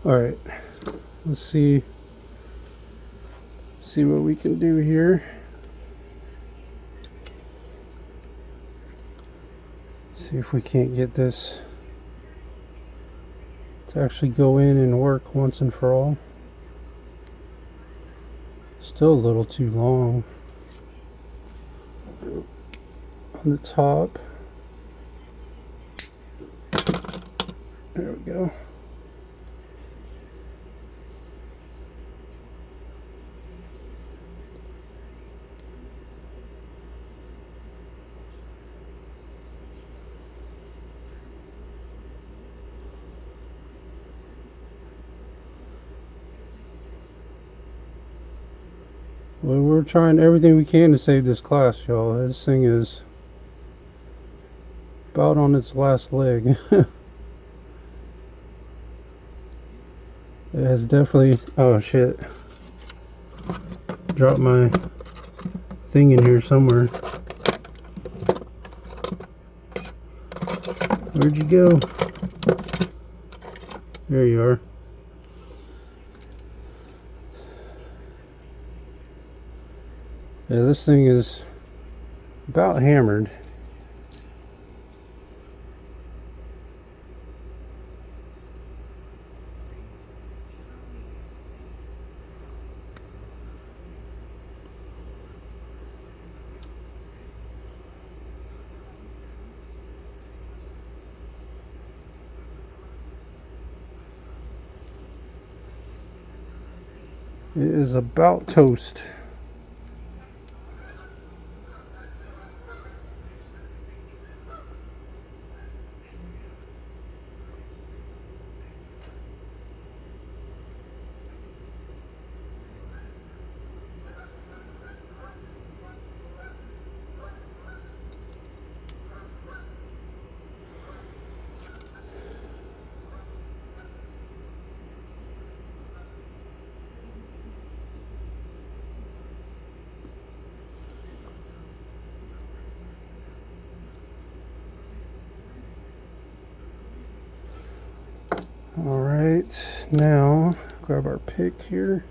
All right, let's see what we can do here. See if we can't get this to actually go in and work once and for all. Still a little too long on the top. There we go. Well, we're trying everything we can to save this class, y'all. This thing is about on its last leg. It has definitely... Oh, shit. Dropped my thing in here somewhere. Where'd you go? There you are. Yeah, this thing is about hammered. It is about toast. All right, now grab our pick here.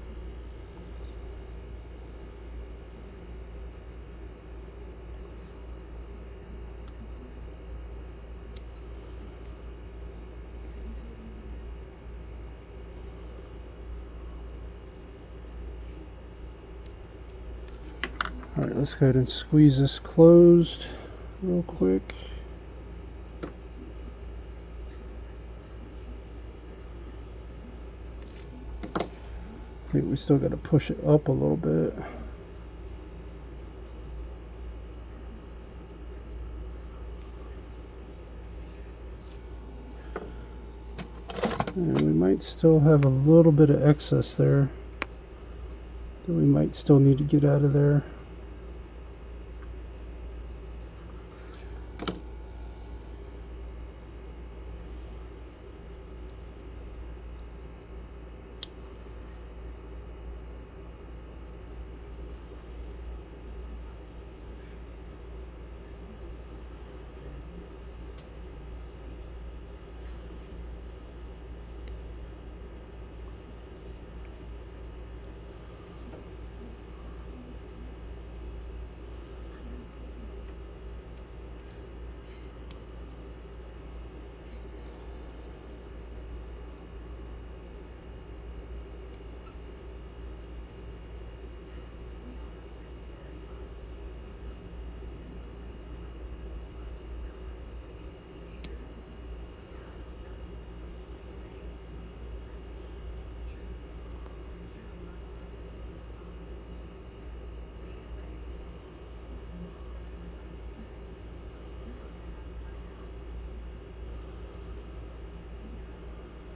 All right, let's go ahead and squeeze this closed real quick. I think we still got to push it up a little bit. And we might still have a little bit of excess there that we might still need to get out of there.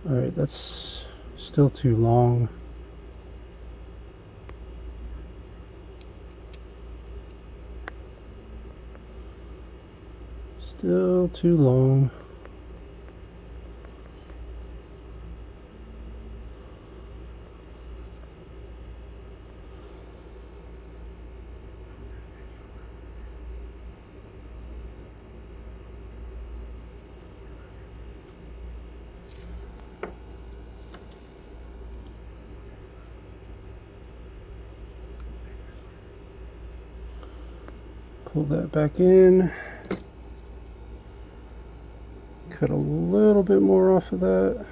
All right, that's still too long. Still too long. Pull that back in. Cut a little bit more off of that.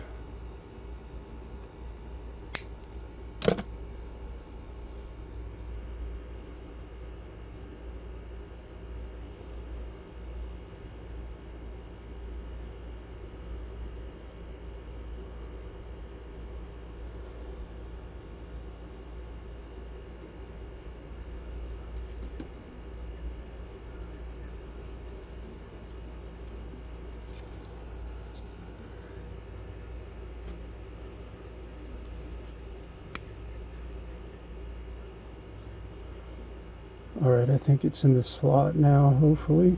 Alright, I think it's in the slot now, hopefully.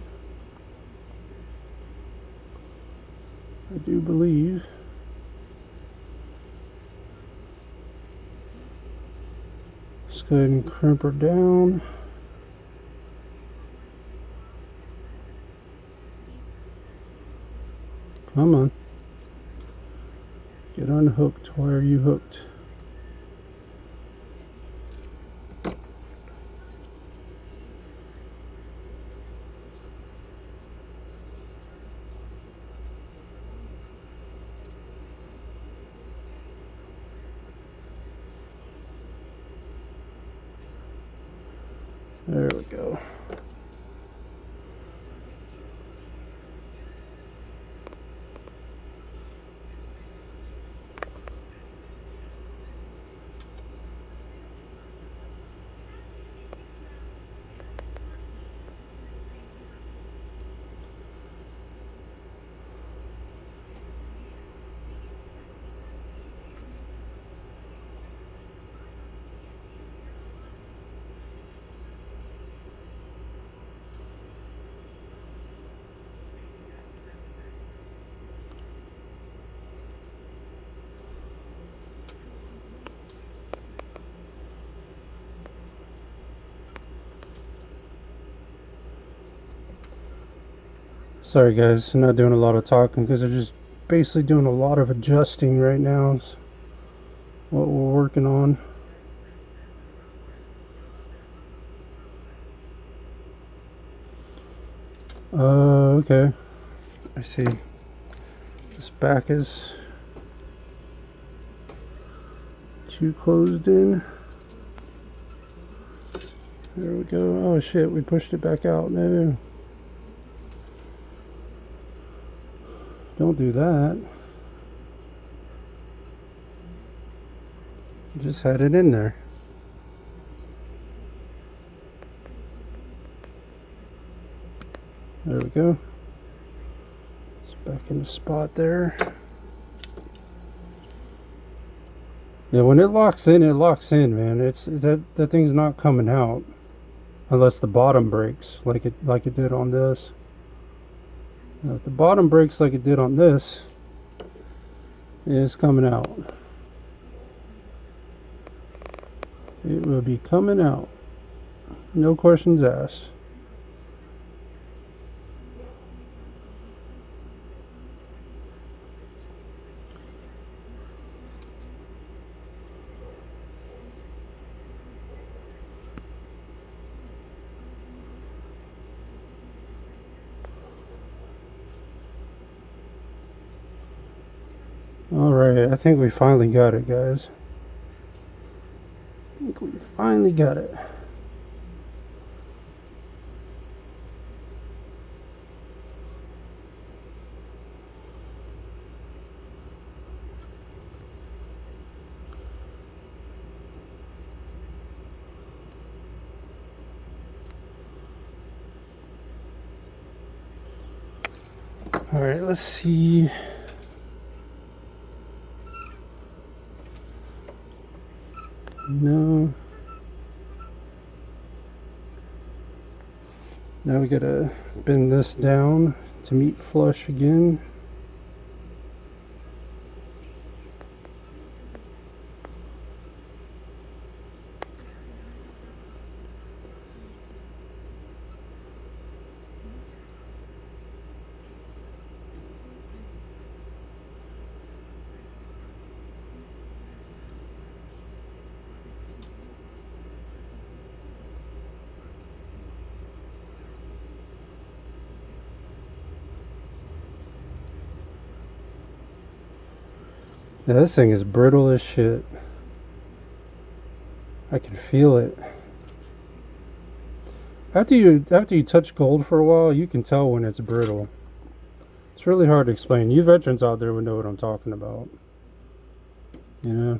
I do believe. Let's go ahead and crimp her down. Come on. Get unhooked. Why are you hooked? There we go. Sorry guys, I'm not doing a lot of talking because I'm just basically doing a lot of adjusting right now. Is what we're working on. Okay. I see. This back is too closed in. There we go. Oh shit, we pushed it back out. No. Don't do that. Just had it in there. There we go. It's back in the spot there. Yeah, when it locks in, man. It's that thing's not coming out unless the bottom breaks like it did on this. Now, if the bottom breaks like it did on this, it's coming out. It will be coming out. No questions asked. Alright, I think we finally got it, guys. I think we finally got it. Alright, let's see. No. Now we gotta bend this down to meet flush again. Yeah, this thing is brittle as shit. I can feel it. After you touch gold for a while, you can tell when it's brittle. It's really hard to explain. You veterans out there would know what I'm talking about. You know?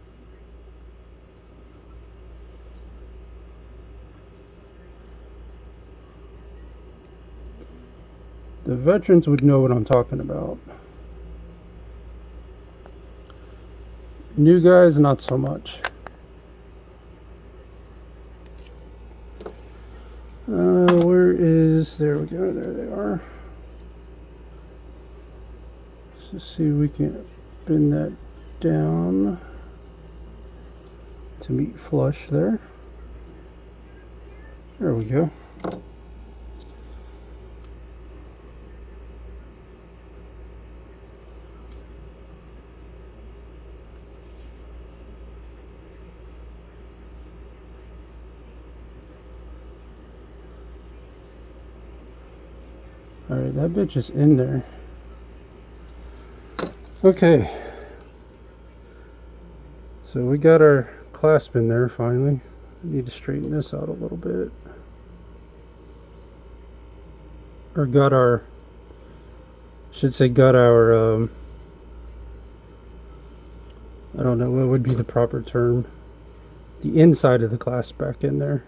The veterans would know what I'm talking about. New guys, not so much. Where is... There we go. There they are. Let's see if we can bend that down to meet flush there. There we go. Alright, that bitch is in there. Okay. So we got our clasp in there finally. Need to straighten this out a little bit. Or got our, should say got our, I don't know what would be the proper term. The inside of the clasp back in there.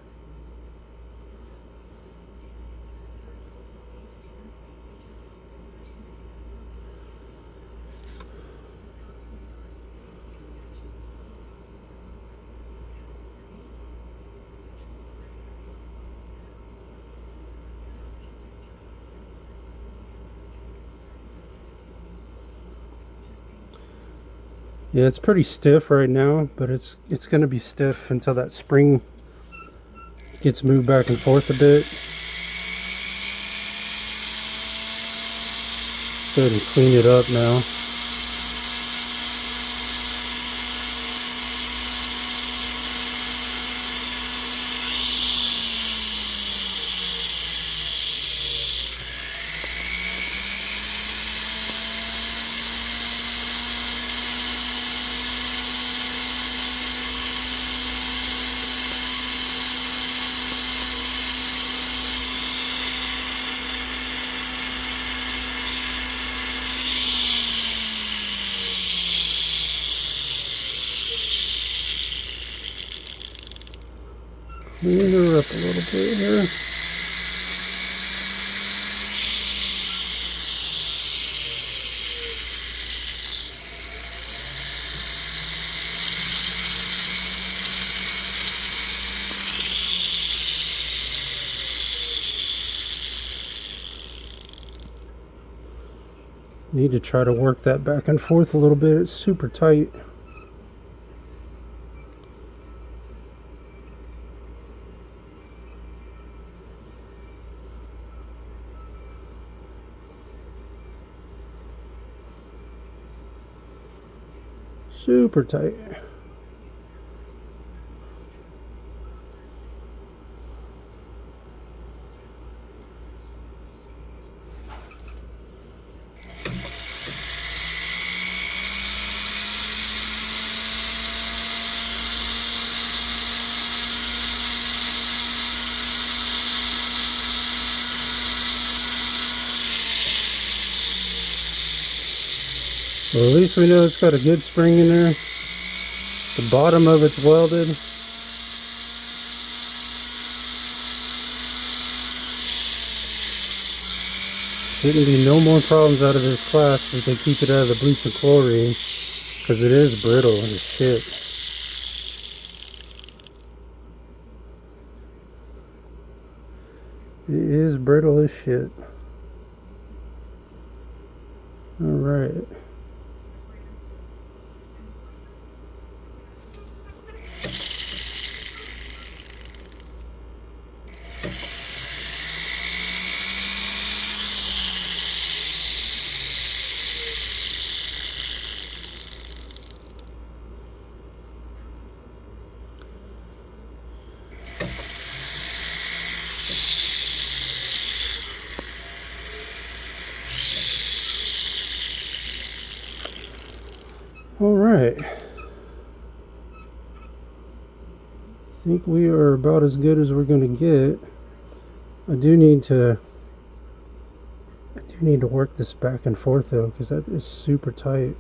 Yeah, it's pretty stiff right now, but it's going to be stiff until that spring gets moved back and forth a bit. Go ahead and clean it up now. Clean her up a little bit here. Need to try to work that back and forth a little bit. It's super tight. Super tight. Well, at least we know it's got a good spring in there. The bottom of it's welded. Shouldn't be no more problems out of this clasp if they keep it out of the bleach and chlorine, because it is brittle as shit. It is brittle as shit. Alright. Alright. I think we are about as good as we're going to get. I do need to work this back and forth though, because that is super tight.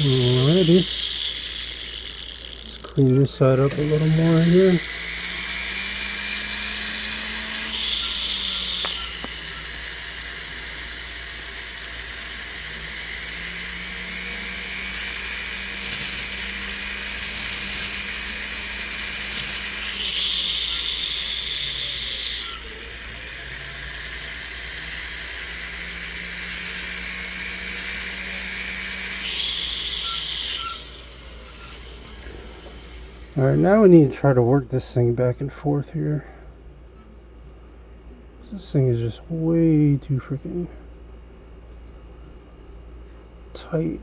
Alrighty. Let's clean this side up a little more here. Alright, now we need to try to work this thing back and forth here. This thing is just way too freaking tight.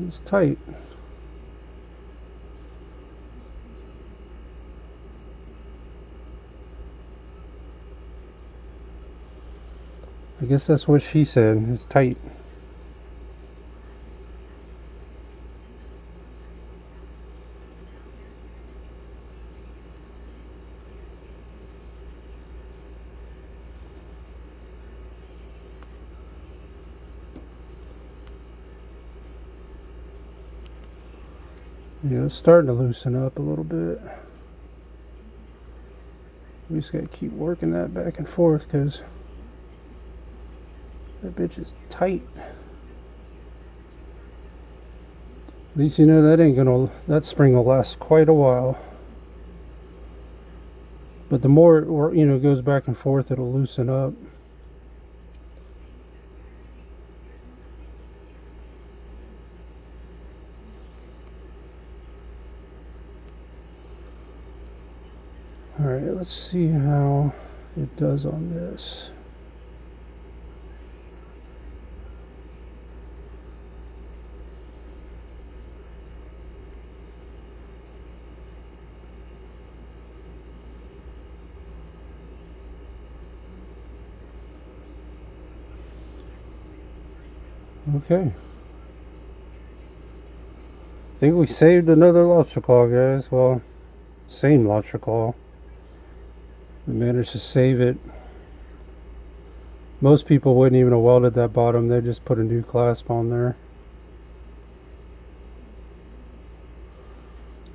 It's tight. I guess that's what she said. It's tight. Yeah, it's starting to loosen up a little bit. We just gotta keep working that back and forth because that bitch is tight. At least you know that spring will last quite a while. But the more it goes back and forth, it'll loosen up. Alright, let's see how it does on this. Okay. I think we saved another lobster claw, guys. Well, same lobster claw. We managed to save it. Most people wouldn't even have welded that bottom. They just put a new clasp on there.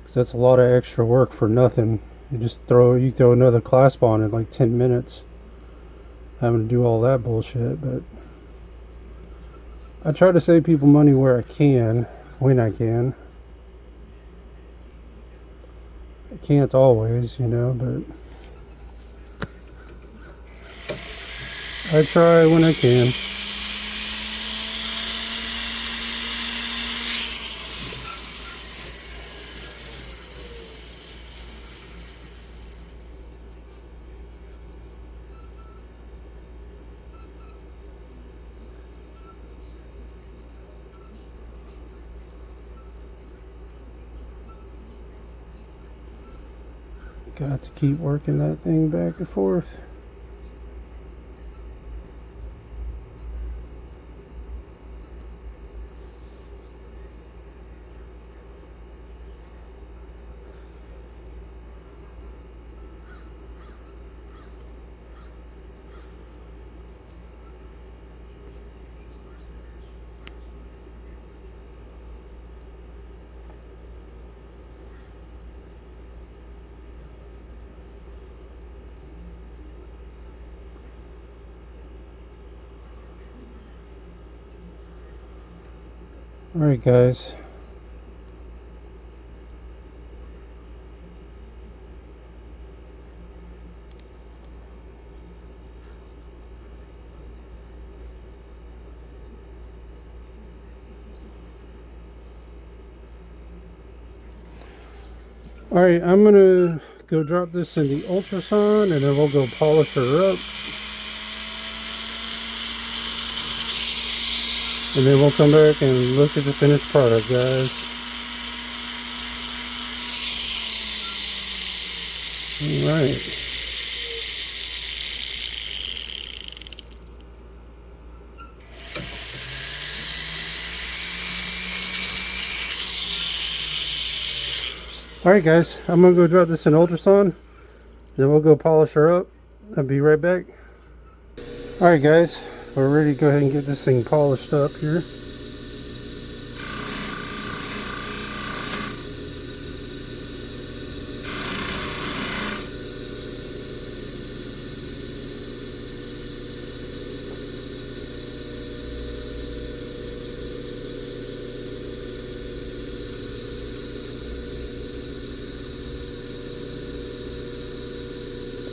So that's a lot of extra work for nothing. You throw another clasp on in like 10 minutes. Having to do all that bullshit, but I try to save people money where I can, when I can. I can't always, but I try when I can. Got to keep working that thing back and forth. Alright, guys. Alright, I'm gonna go drop this in the ultrasound and then we'll go polish her up. And then we'll come back and look at the finished product, guys. Alright. Alright guys, I'm going to go drop this in ultrasound. Then we'll go polish her up. I'll be right back. Alright guys, we're ready to go ahead and get this thing polished up here.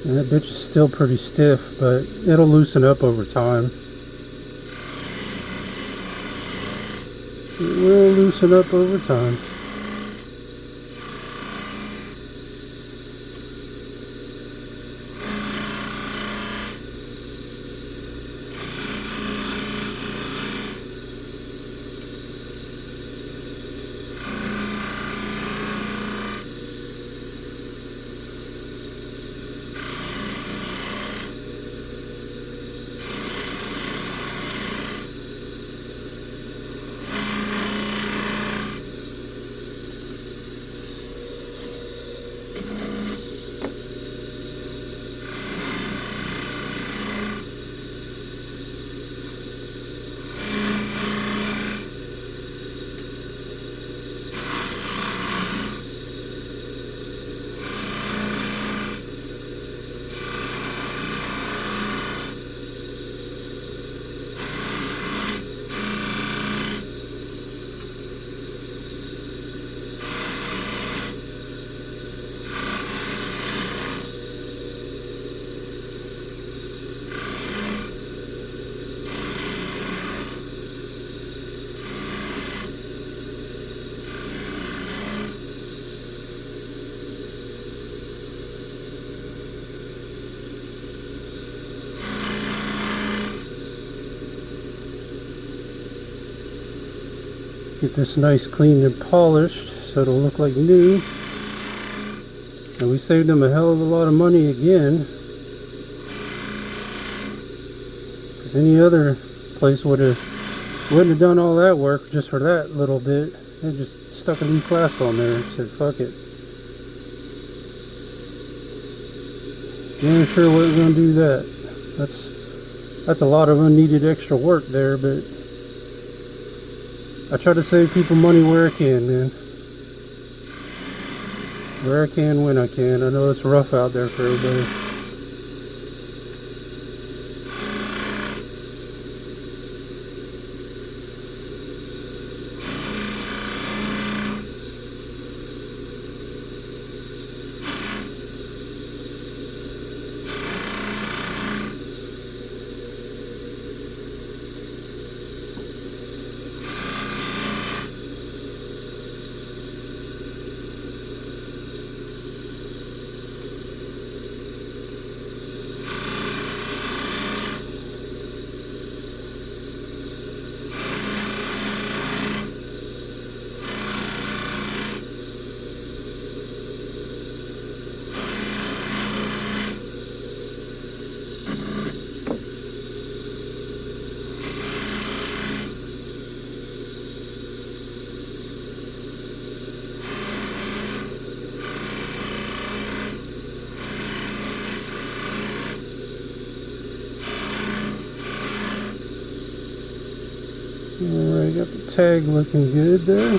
And that bitch is still pretty stiff, but it'll loosen up over time. It will loosen up over time. Get this nice cleaned and polished so it'll look like new. And we saved them a hell of a lot of money again, because any other place wouldn't have done all that work just for that little bit. They just stuck a new clasp on there and said fuck it. Damn sure wasn't gonna do that. That's a lot of unneeded extra work there, but I try to save people money where I can, man. Where I can, when I can. I know it's rough out there for everybody. Alright, got the tag looking good there.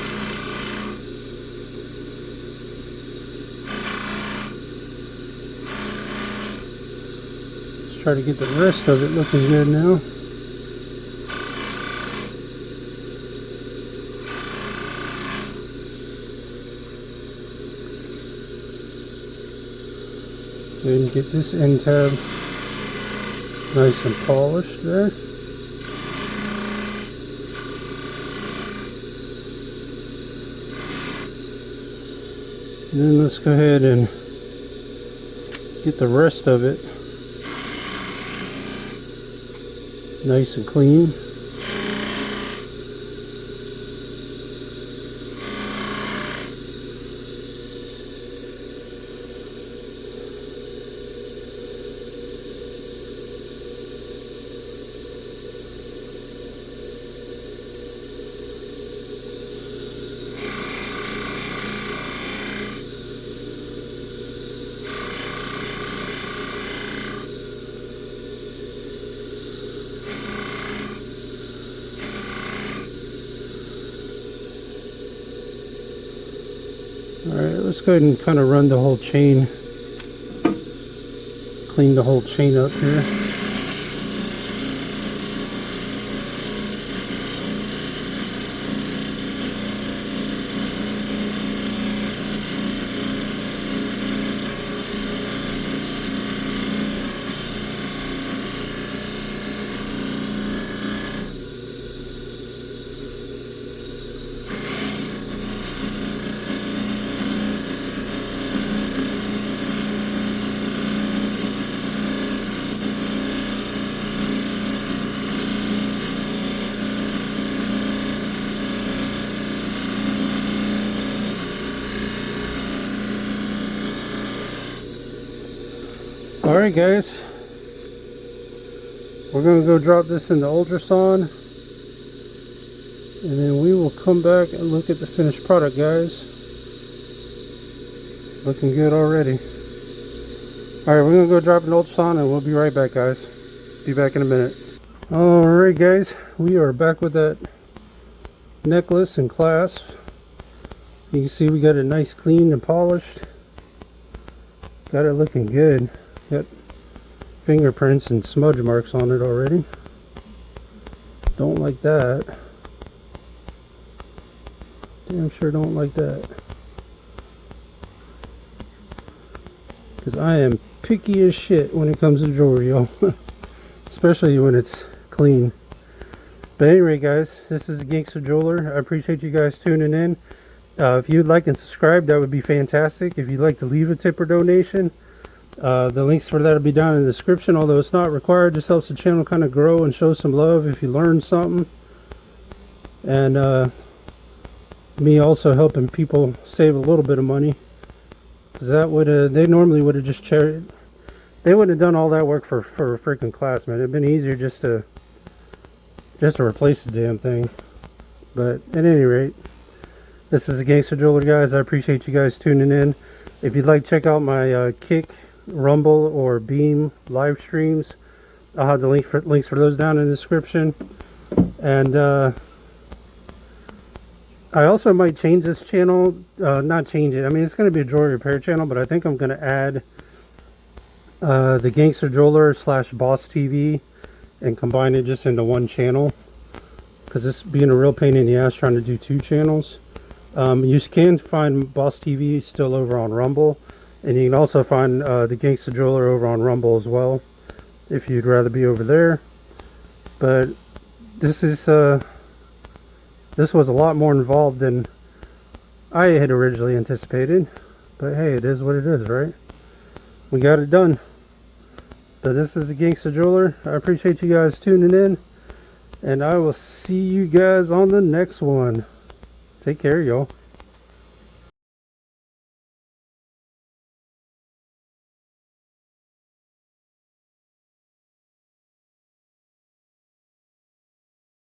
Let's try to get the rest of it looking good now. And get this end tab nice and polished there. And then let's go ahead and get the rest of it nice and clean. Alright, let's go ahead and kind of run the whole chain, clean the whole chain up here. Alright guys, we're going to go drop this in the ultrasound, and then we will come back and look at the finished product, guys. Looking good already. Alright, we're going to go drop an ultrasound and we'll be right back, guys. Be back in a minute. Alright guys, we are back with that necklace and clasp. You can see we got it nice, clean and polished. Got it looking good. Got fingerprints and smudge marks on it already. Don't like that. Damn sure don't like that. Because I am picky as shit when it comes to jewelry, y'all. Especially when it's clean. But anyway guys, this is the Gangster Jeweler. I appreciate you guys tuning in. If you'd like and subscribe, that would be fantastic. If you'd like to leave a tip or donation, the links for that will be down in the description. Although it's not required, just helps the channel kind of grow and show some love if you learn something. And me also helping people save a little bit of money, because that would they normally would have just they wouldn't have done all that work for a freaking class, man. It'd been easier just to replace the damn thing. But at any rate, this is the Gangster Jeweler, guys. I appreciate you guys tuning in. If you'd like to check out my Kick, Rumble, or Beam live streams, I'll have the links for those down in the description. And I also might change this channel. Not change it. I mean, it's going to be a jewelry repair channel, but I think I'm going to add the Gangster Jeweler / Boss TV and combine it just into one channel, because this being a real pain in the ass trying to do two channels. You can find Boss TV still over on Rumble, and you can also find the Gangster Jeweler over on Rumble as well, if you'd rather be over there. But this is this was a lot more involved than I had originally anticipated. But hey, it is what it is, right? We got it done. But this is the Gangster Jeweler. I appreciate you guys tuning in, and I will see you guys on the next one. Take care, y'all.